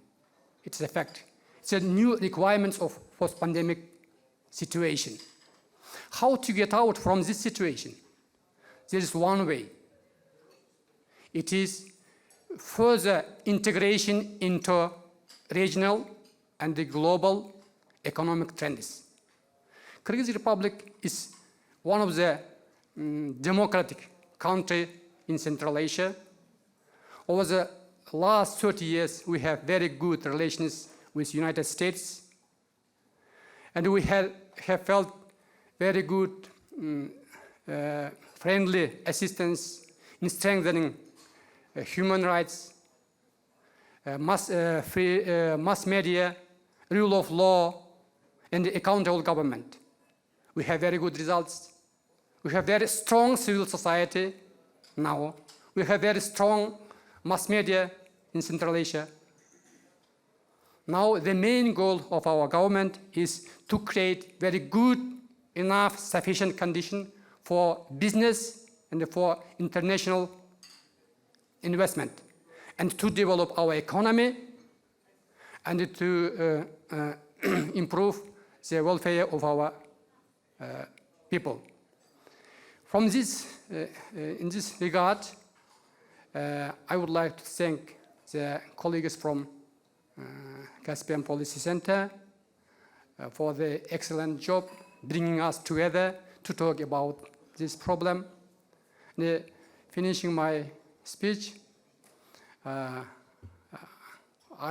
It's a fact. It's a new requirements of post-pandemic situation. How to get out from this situation? There is one way. It is further integration into regional and the global economic trends. Kyrgyz Republic is one of the democratic countries in Central Asia. Over the last 30 years, we have very good relations with the United States, and we have felt very good friendly assistance in strengthening human rights, mass media, rule of law, and accountable government. We have very good results. We have very strong civil society now. We have very strong mass media in Central Asia. Now the main goal of our government is to create very good, enough, sufficient condition for business and for international investment, and to develop our economy and to improve the welfare of our people. From this, in this regard, I would like to thank the colleagues from Caspian Policy Center for the excellent job bringing us together to talk about this problem. And, finishing my speech, I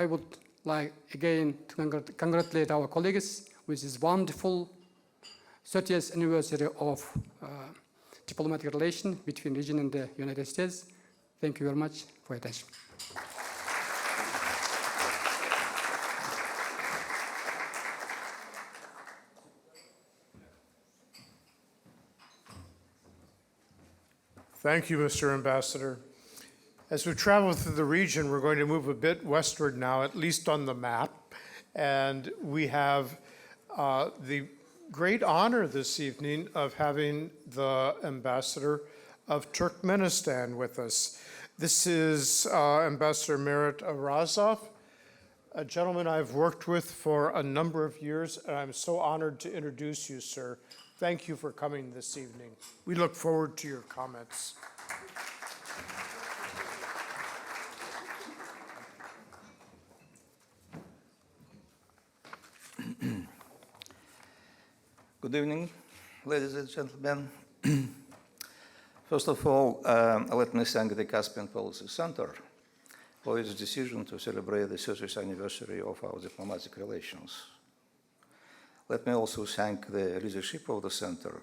would like again to congratulate our colleagues with this wonderful 30th anniversary of diplomatic relation between region and the United States. Thank you very much for your attention. Thank you, Mr. Ambassador. As we travel through the region, we're going to move a bit westward now, at least on the map. And we have the great honor this evening of having the ambassador of Turkmenistan with us. This is Ambassador Merit Arazov, a gentleman I've worked with for a number of years, and I'm so honored to introduce you, sir. Thank you for coming this evening. We look forward to your comments. Good evening, ladies and gentlemen. First of all, let me thank the Caspian Policy Center for its decision to celebrate the 30th anniversary of our diplomatic relations. Let me also thank the leadership of the center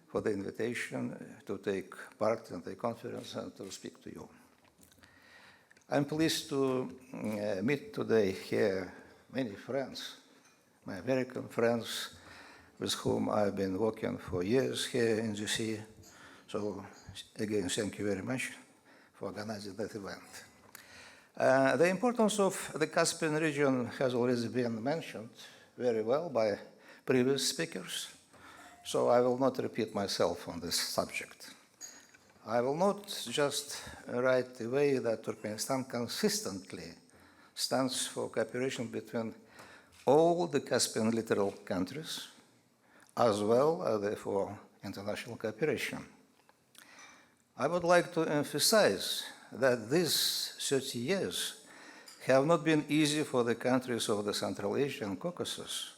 for the invitation to take part in the conference and to speak to you. I'm pleased to meet today here many friends, my American friends, with whom I've been working for years here in DC. So again, thank you very much for organizing that event. The importance of the Caspian region has already been mentioned very well by previous speakers, so I will not repeat myself on this subject. I will not just write away that Turkmenistan consistently stands for cooperation between all the Caspian littoral countries, as well as for international cooperation. I would like to emphasize that these 30 years have not been easy for the countries of the Central Asia and Caucasus.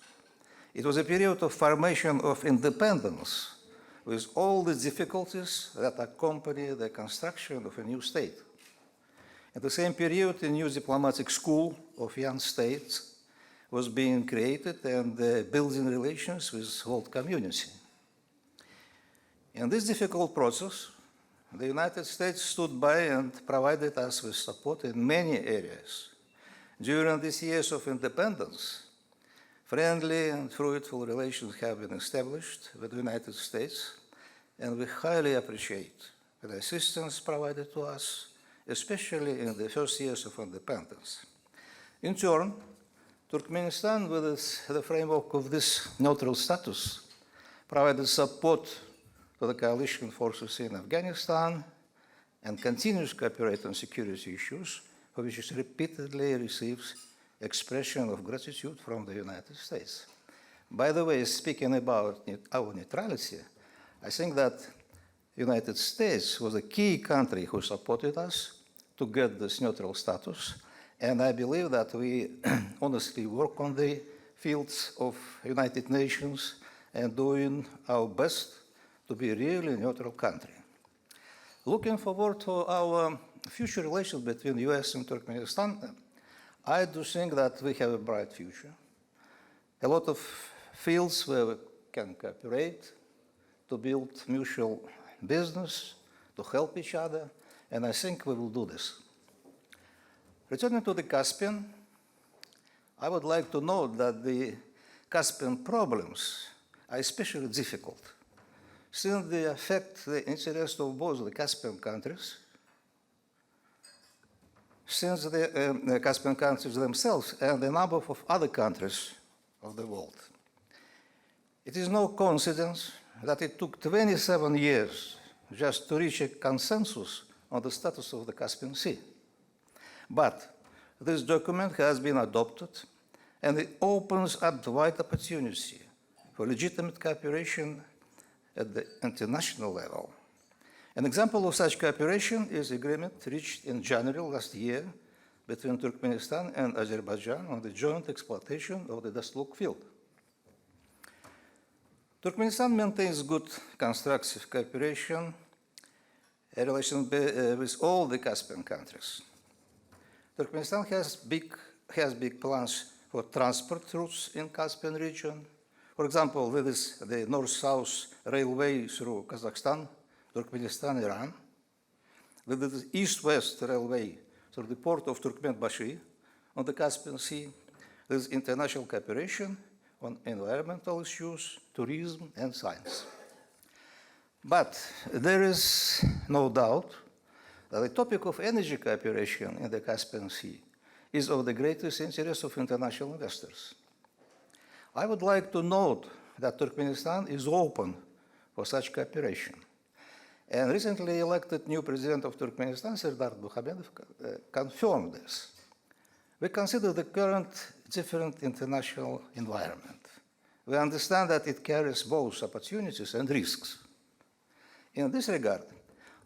It was a period of formation of independence with all the difficulties that accompany the construction of a new state. In the same period, a new diplomatic school of young states was being created and building relations with the world community. In this difficult process, the United States stood by and provided us with support in many areas. During these years of independence, friendly and fruitful relations have been established with the United States, and we highly appreciate the assistance provided to us, especially in the first years of independence. In turn, Turkmenistan, with the framework of this neutral status, provided support to the coalition forces in Afghanistan and continues to cooperate on security issues, for which it repeatedly receives expression of gratitude from the United States. By the way, speaking about our neutrality, I think that the United States was a key country who supported us to get this neutral status, and I believe that we honestly work on the fields of United Nations and doing our best to be really a neutral country. Looking forward to our future relations between the U.S. and Turkmenistan, I do think that we have a bright future. A lot of fields where we can cooperate to build mutual business, to help each other, and I think we will do this. Returning to the Caspian, I would like to note that the Caspian problems are especially difficult, since they affect the interest of both the Caspian countries, since the Caspian countries themselves and a number of other countries of the world. It is no coincidence that it took 27 years just to reach a consensus on the status of the Caspian Sea. But This document has been adopted, and it opens up the wide opportunity for legitimate cooperation at the international level. An example of such cooperation is the agreement reached in January last year between Turkmenistan and Azerbaijan on the joint exploitation of the Dastluk field. Turkmenistan maintains good constructive cooperation in relation with all the Caspian countries. Turkmenistan has big plans for transport routes in Caspian region. For example, there is the north-south railway through Kazakhstan, Turkmenistan, Iran. There is the east-west railway through the port of Turkmenbashi on the Caspian Sea. There is international cooperation on environmental issues, tourism, and science. But there is no doubt that the topic of energy cooperation in the Caspian Sea is of the greatest interest of international investors. I would like to note that Turkmenistan is open for such cooperation. And recently elected new president of Turkmenistan, Serdar Muhamedov, confirmed this. We consider the current different international environment. We understand that it carries both opportunities and risks. In this regard,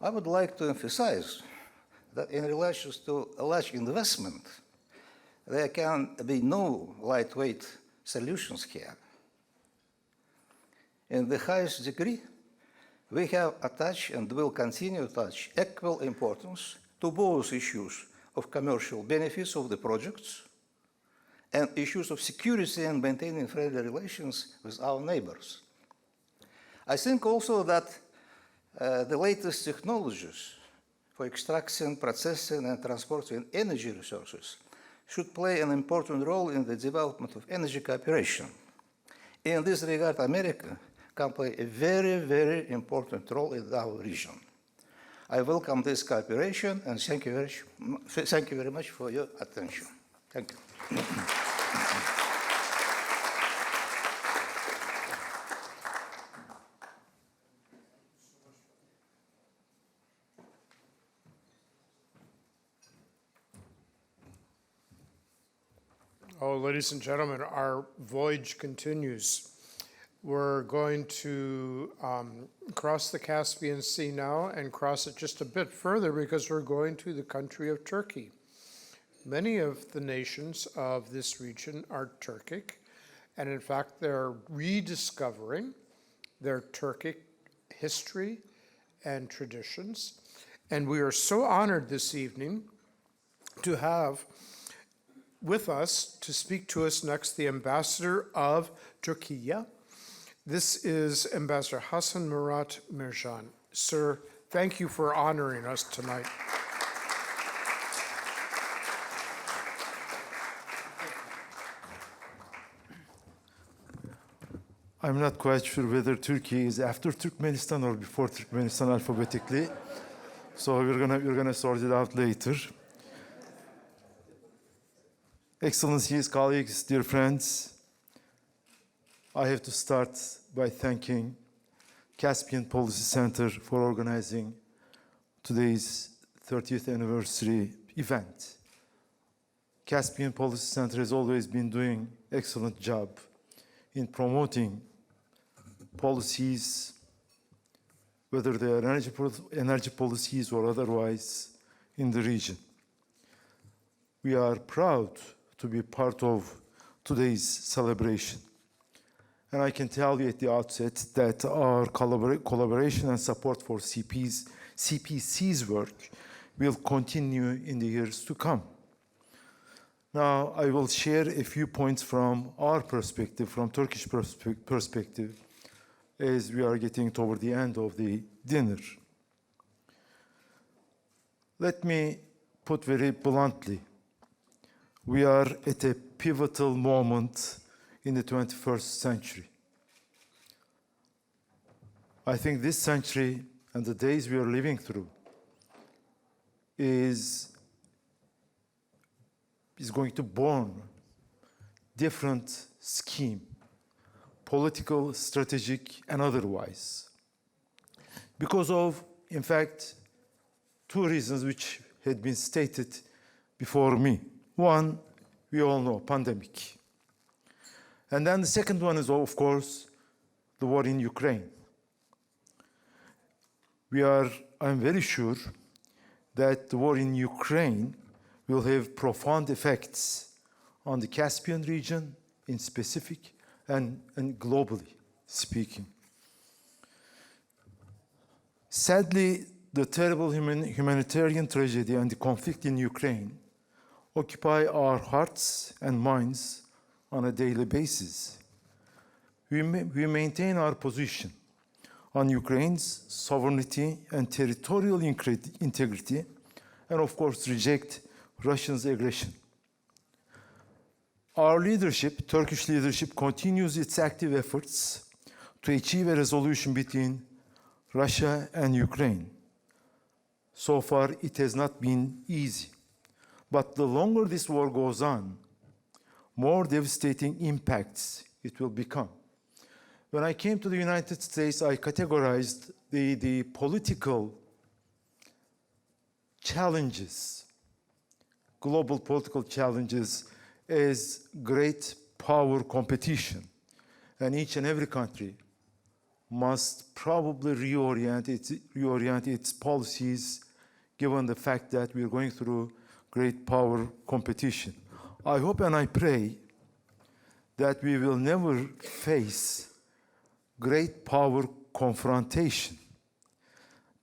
I would like to emphasize that in relation to large investment, there can be no lightweight solutions here. In the highest degree, we have attached and will continue to attach equal importance to both issues of commercial benefits of the projects and issues of security and maintaining friendly relations with our neighbors. I think also that the latest technologies for extraction, processing, and transporting energy resources should play an important role in the development of energy cooperation. In this regard, America can play a very, very important role in our region. I welcome this cooperation and thank you very much for your attention. Thank you. Oh, ladies and gentlemen, our voyage continues. We're going to cross the Caspian Sea now and cross it just a bit further because we're going to the country of Turkey. Many of the nations of this region are Turkic, and in fact, they're rediscovering their Turkic history and traditions. And we are so honored this evening to have with us to speak to us next the ambassador of Turkey. This is Ambassador Hasan Murat Mirjan. Sir, thank you for honoring us tonight. I'm not quite sure whether Turkey is after Turkmenistan or before Turkmenistan alphabetically. So we're gonna sort it out later. Excellencies, colleagues, dear friends, I have to start by thanking Caspian Policy Center for organizing today's 30th anniversary event. Caspian Policy Center has always been doing an excellent job in promoting policies, whether they are energy policies or otherwise, in the region. We are proud to be part of today's celebration. And I can tell you at the outset that our collaboration and support for CPC's work will continue in the years to come. Now, I will share a few points from our perspective, from Turkish perspective, as we are getting toward the end of the dinner. Let me put very bluntly, we are at a pivotal moment in the 21st century. I think this century and the days we are living through is going to born different scheme, political, strategic, and otherwise. Because of, in fact, two reasons which had been stated before me. One, we all know, pandemic. And then the second one is, of course, the war in Ukraine. I'm very sure that the war in Ukraine will have profound effects on the Caspian region in specific and globally speaking. Sadly, the terrible humanitarian tragedy and the conflict in Ukraine occupy our hearts and minds on a daily basis. We maintain our position on Ukraine's sovereignty and territorial integrity, and of course reject Russia's aggression. Our leadership, Turkish leadership, continues its active efforts to achieve a resolution between Russia and Ukraine. So far, it has not been easy. But the longer this war goes on, more devastating impacts it will become. When I came to the United States, I categorized the political challenges, global political challenges, as great power competition. And each and every country must probably reorient its policies given the fact that we are going through great power competition. I hope and I pray that we will never face great power confrontation,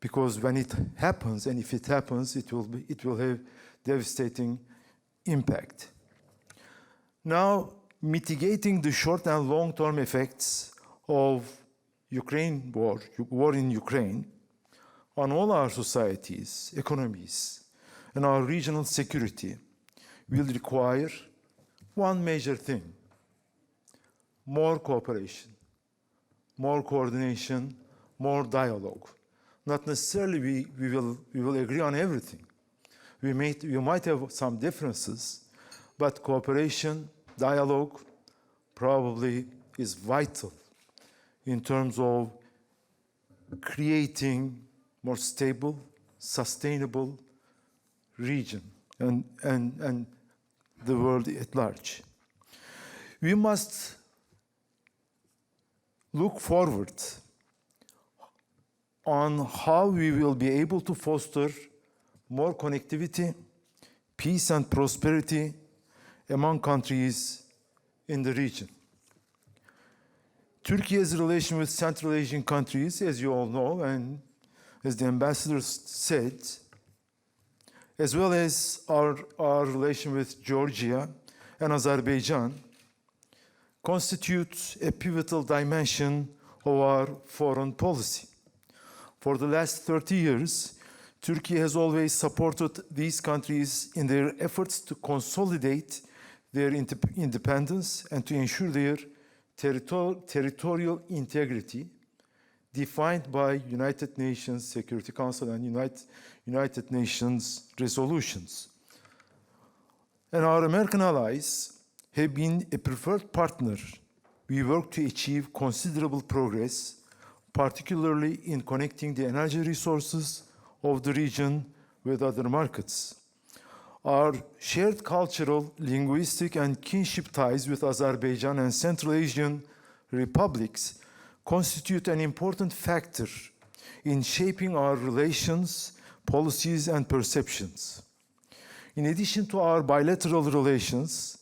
because when it happens, and if it happens, it will have devastating impact. Now, mitigating the short and long-term effects of war in Ukraine, on all our societies, economies, and our regional security will require one major thing: more cooperation, more coordination, more dialogue. Not necessarily we will agree on everything. We might have some differences, but cooperation, dialogue probably is vital in terms of creating more stable, sustainable region and the world at large. We must look forward on how we will be able to foster more connectivity, peace and prosperity among countries in the region. Turkey's relation with Central Asian countries, as you all know, and as the ambassador said, as well as our relation with Georgia and Azerbaijan, constitutes a pivotal dimension of our foreign policy. For the last 30 years, Turkey has always supported these countries in their efforts to consolidate their independence and to ensure their territorial integrity, defined by United Nations Security Council and United Nations resolutions. And our American allies have been a preferred partner. We work to achieve considerable progress, particularly in connecting the energy resources of the region with other markets. Our shared cultural, linguistic, and kinship ties with Azerbaijan and Central Asian republics constitute an important factor in shaping our relations, policies, and perceptions. In addition to our bilateral relations,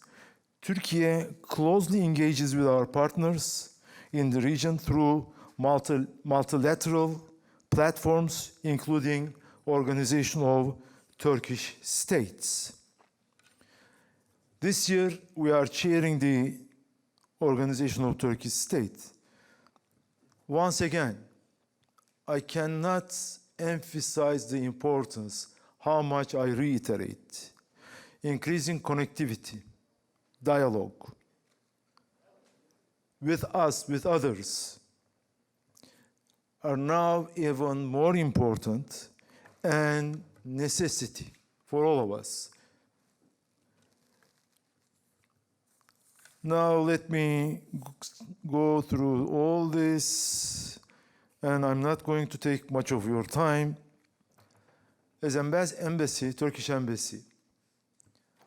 Turkey closely engages with our partners in the region through multilateral platforms, including Organization of Turkish States. This year, we are chairing the Organization of Turkish States. Once again, I cannot emphasize the importance, how much I reiterate, increasing connectivity, dialogue with us, with others, are now even more important and necessity for all of us. Now let me go through all this, and I'm not going to take much of your time. As embassy, Turkish embassy,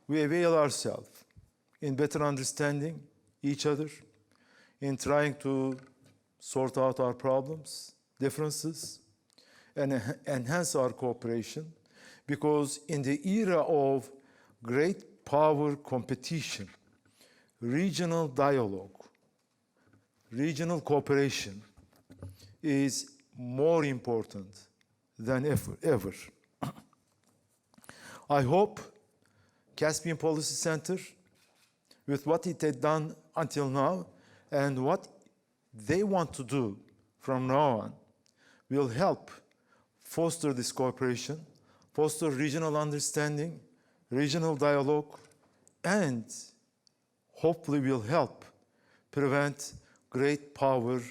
we avail ourselves in better understanding each other, in trying to sort out our problems, differences, and enhance our cooperation, because in the era of great power competition, regional dialogue, regional cooperation is more important than ever. I hope Caspian Policy Center, with what it had done until now and what they want to do from now on, will help foster this cooperation, foster regional understanding, regional dialogue, and hopefully will help prevent great power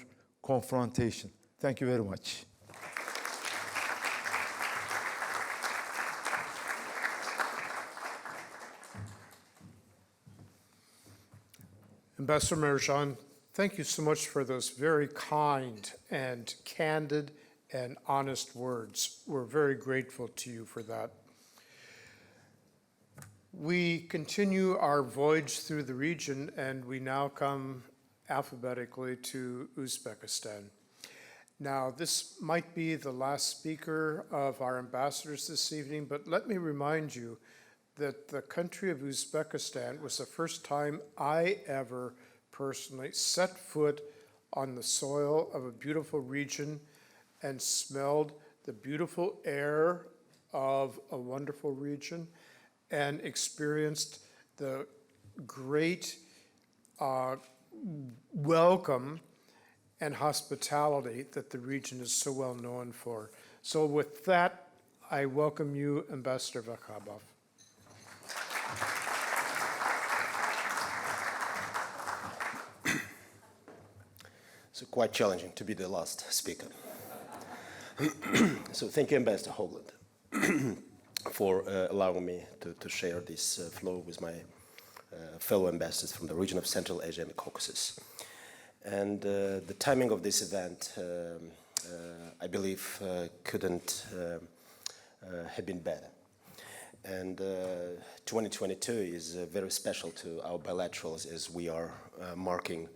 confrontation. Thank you very much. Ambassador Merjan, thank you so much for those very kind and candid and honest words. We're very grateful to you for that. We continue our voyage through the region, and we now come alphabetically to Uzbekistan. Now, this might be the last speaker of our ambassadors this evening, but let me remind you that the country of Uzbekistan was the first time I ever personally set foot on the soil of a beautiful region and smelled the beautiful air of a wonderful region and experienced the great welcome and hospitality that the region is so well known for. So with that, I welcome you, Ambassador Vakhabov. So quite challenging to be the last speaker. So thank you, Ambassador Hoagland, for allowing me to share this floor with my fellow ambassadors from the region of Central Asia and the Caucasus. And the timing of this event, I believe, couldn't have been better. And 2022 is very special to our bilaterals, as we are marking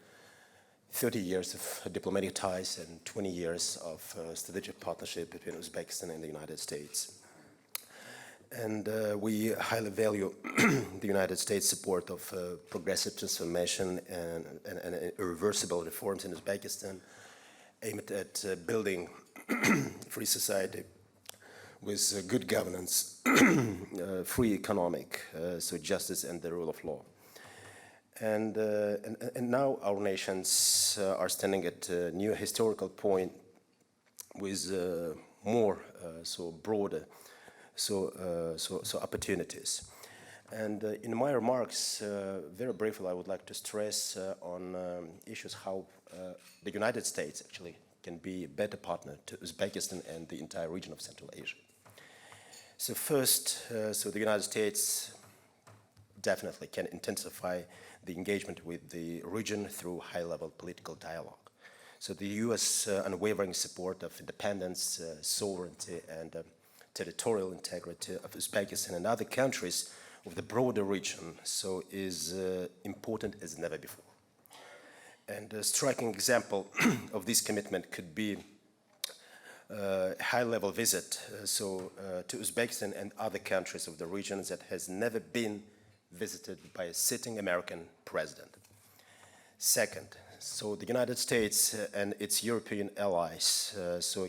30 years of diplomatic ties and 20 years of strategic partnership between Uzbekistan and the United States. And we highly value the United States' support of progressive transformation and irreversible reforms in Uzbekistan, aimed at building free society with good governance, free economic, so justice and the rule of law. And now our nations are standing at a new historical point with more so broader opportunities. And in my remarks, very briefly, I would like to stress on issues how the United States actually can be a better partner to Uzbekistan and the entire region of Central Asia. So first, the United States definitely can intensify the engagement with the region through high-level political dialogue. So the U.S. Unwavering support of independence, sovereignty, and territorial integrity of Uzbekistan and other countries of the broader region is important as never before. And a striking example of this commitment could be a high-level visit to Uzbekistan and other countries of the region that has never been visited by a sitting American president. Second, the United States and its European allies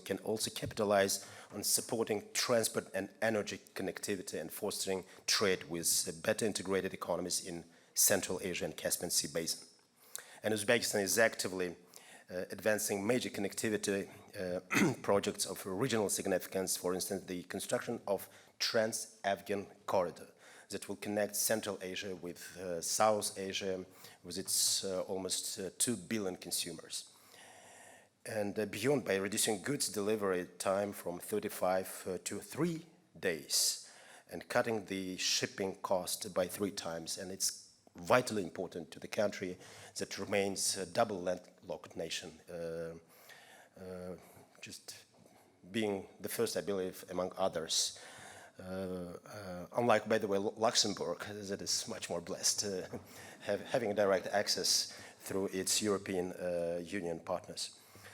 can also capitalize on supporting transport and energy connectivity and fostering trade with better integrated economies in Central Asia and Caspian Sea basin. And Uzbekistan is actively advancing major connectivity projects of regional significance, for instance, the construction of Trans-Afghan corridor that will connect Central Asia with South Asia with its almost 2 billion consumers. And beyond, by reducing goods delivery time from 35 to 3 days and cutting the shipping cost by 3 times. And it's vitally important to the country that remains a double landlocked nation, just being the first, I believe, among others, Unlike, by the way, Luxembourg, that is much more blessed, having direct access through its European Union partners.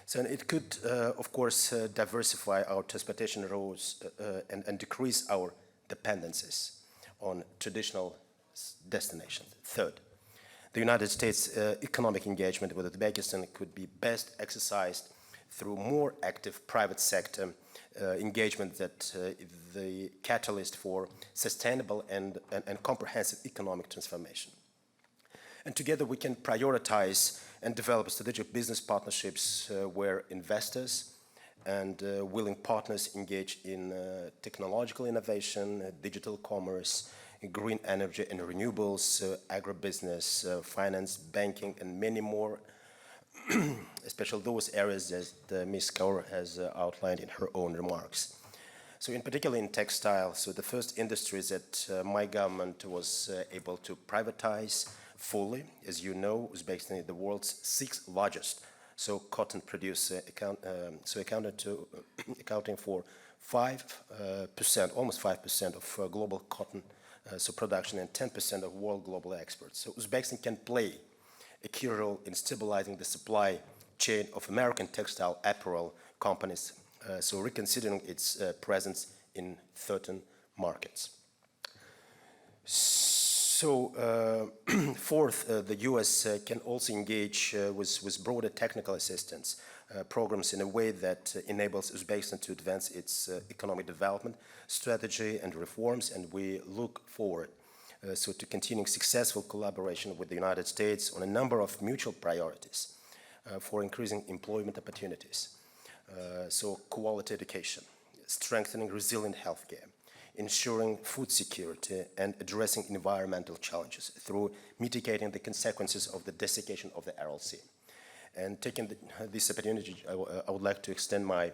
So it could, of course, diversify our transportation routes and decrease our dependencies on traditional destinations. Third, the United States' economic engagement with Uzbekistan could be best exercised through more active private sector engagement that the catalyst for sustainable and comprehensive economic transformation. And together we can prioritize and develop strategic business partnerships where investors and willing partners engage in technological innovation, digital commerce, green energy and renewables, agribusiness, finance, banking, and many more, especially those areas that Ms. Kaur has outlined in her own remarks. So in particular in textile, so the first industries that my government was able to privatize fully. As you know, Uzbekistan is the world's 6th largest cotton producer, accounting for 5%, almost 5% of global cotton production and 10% of world global exports. So Uzbekistan can play a key role in stabilizing the supply chain of American textile apparel companies, so reconsidering its presence in certain markets. So, fourth, the U.S. can also engage with broader technical assistance programs in a way that enables Uzbekistan to advance its economic development strategy and reforms, and we look forward to continuing successful collaboration with the United States on a number of mutual priorities for increasing employment opportunities, so quality education, strengthening resilient healthcare, ensuring food security, and addressing environmental challenges through mitigating the consequences of the desiccation of the Aral Sea. And taking this opportunity, I would like to extend my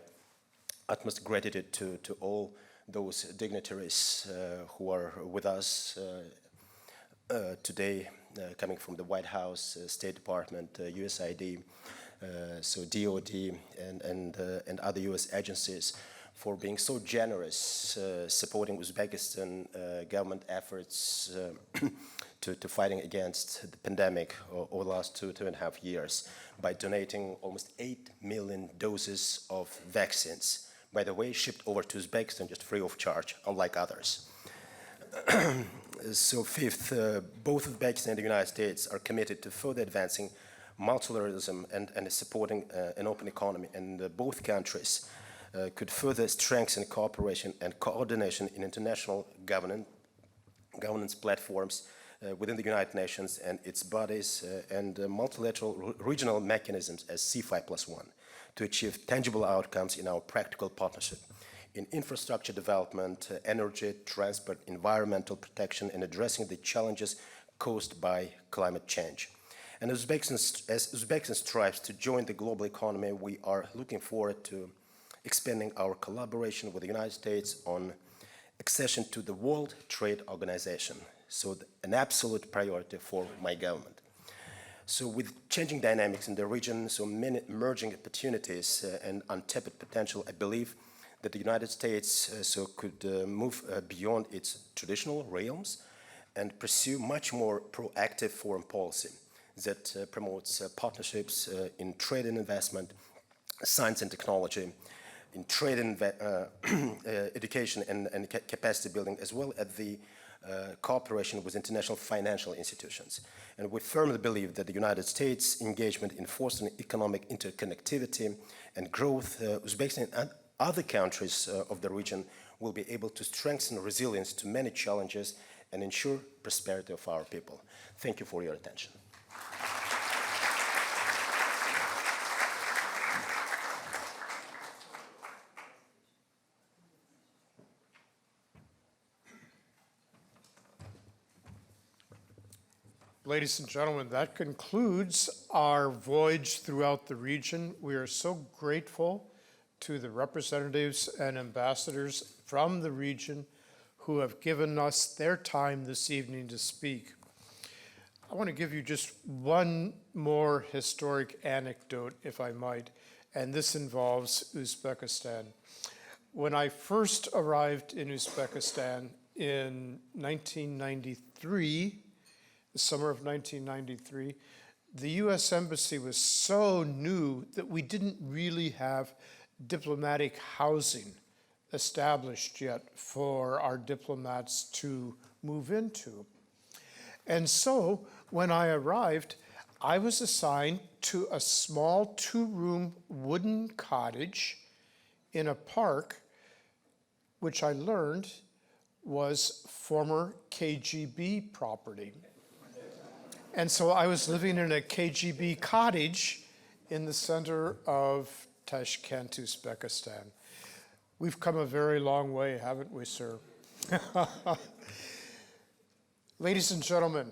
utmost gratitude to all those dignitaries who are with us today, coming from the White House, State Department, USAID, so DOD, and other US agencies, for being so generous, supporting Uzbekistan government efforts to fighting against the pandemic over the last two and a half years by donating almost 8 million doses of vaccines, by the way, shipped over to Uzbekistan just free of charge, unlike others. So fifth, both Uzbekistan and the United States are committed to further advancing multilateralism and supporting an open economy, and both countries could further strengthen cooperation and coordination in international governance platforms within the United Nations and its bodies and multilateral regional mechanisms as C5+1 to achieve tangible outcomes in our practical partnership in infrastructure development, energy, transport, environmental protection, and addressing the challenges caused by climate change. And as Uzbekistan strives to join the global economy, we are looking forward to expanding our collaboration with the United States on accession to the World Trade Organization, so an absolute priority for my government. So with changing dynamics in the region, so many emerging opportunities and untapped potential, I believe that the United States could move beyond its traditional realms and pursue much more proactive foreign policy that promotes partnerships in trade and investment, science and technology, in trade and education and capacity building, as well as the cooperation with international financial institutions. And we firmly believe that the United States' engagement in fostering economic interconnectivity and growth, Uzbekistan and other countries of the region will be able to strengthen resilience to many challenges and ensure prosperity of our people. Thank you for your attention. Ladies and gentlemen, that concludes our voyage throughout the region. We are so grateful to the representatives and ambassadors from the region who have given us their time this evening to speak. I want to give you just one more historic anecdote, if I might, and this involves Uzbekistan. when I first arrived in Uzbekistan in 1993, the summer of 1993, the U.S. Embassy was so new that we didn't really have diplomatic housing established yet for our diplomats to move into. And so when I arrived, I was assigned to a small 2-room wooden cottage in a park, which I learned was former KGB property. And so I was living in a KGB cottage in the center of Tashkent, Uzbekistan. We've come a very long way, haven't we, sir? Ladies and gentlemen,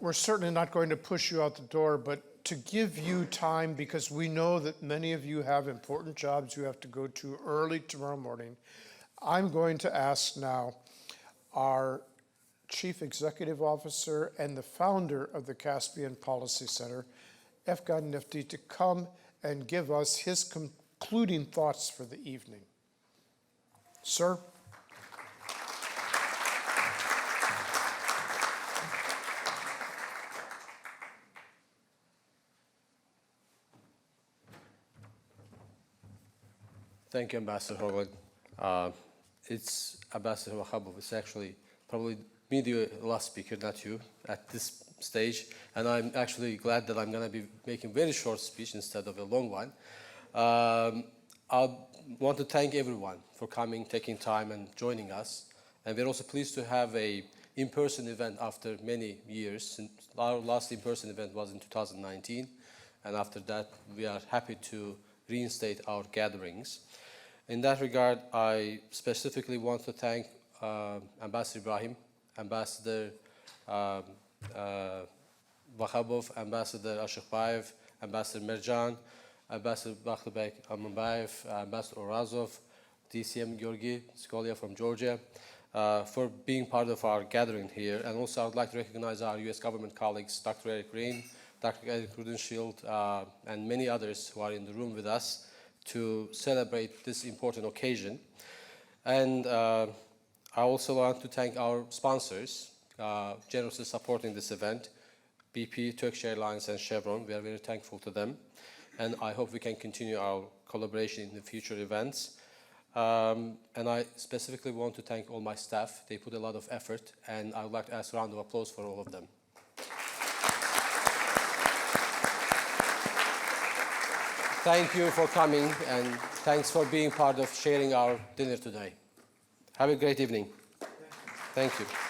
we're certainly not going to push you out the door, but to give you time, because we know that many of you have important jobs you have to go to early tomorrow morning, I'm going to ask now our Chief Executive Officer and the founder of the Caspian Policy Center, Afgan Nifty, to come and give us his concluding thoughts for the evening. Sir? Thank you, Ambassador Hoagland. It's Ambassador Wakhabov. It's actually probably me, the last speaker, not you, at this stage. And I'm actually glad that I'm going to be making a very short speech instead of a long one. I want to thank everyone for coming, taking time, and joining us. And we're also pleased to have an in-person event after many years. Our last in-person event was in 2019. And after that, we are happy to reinstate our gatherings. In that regard, I specifically want to thank Ambassador Ibrahim, Ambassador Wakhabov, Ambassador Ashokbayev, Ambassador Merjan, Ambassador Bakhtibek Amanbayev, Ambassador Orazov, DCM Georgi Skolia from Georgia, for being part of our gathering here. And also I would like to recognize our U.S. government colleagues, Dr. Eric Green, Dr. Eric Rudenshield, and many others who are in the room with us to celebrate this important occasion. And I also want to thank our sponsors, generously supporting this event, BP, Turkish Airlines, and Chevron. We are very thankful to them. And I hope we can continue our collaboration in the future events. And I specifically want to thank all my staff. They put a lot of effort, and I would like to ask a round of applause for all of them. Thank you for coming, and thanks for being part of sharing our dinner today. Have a great evening. Thank you.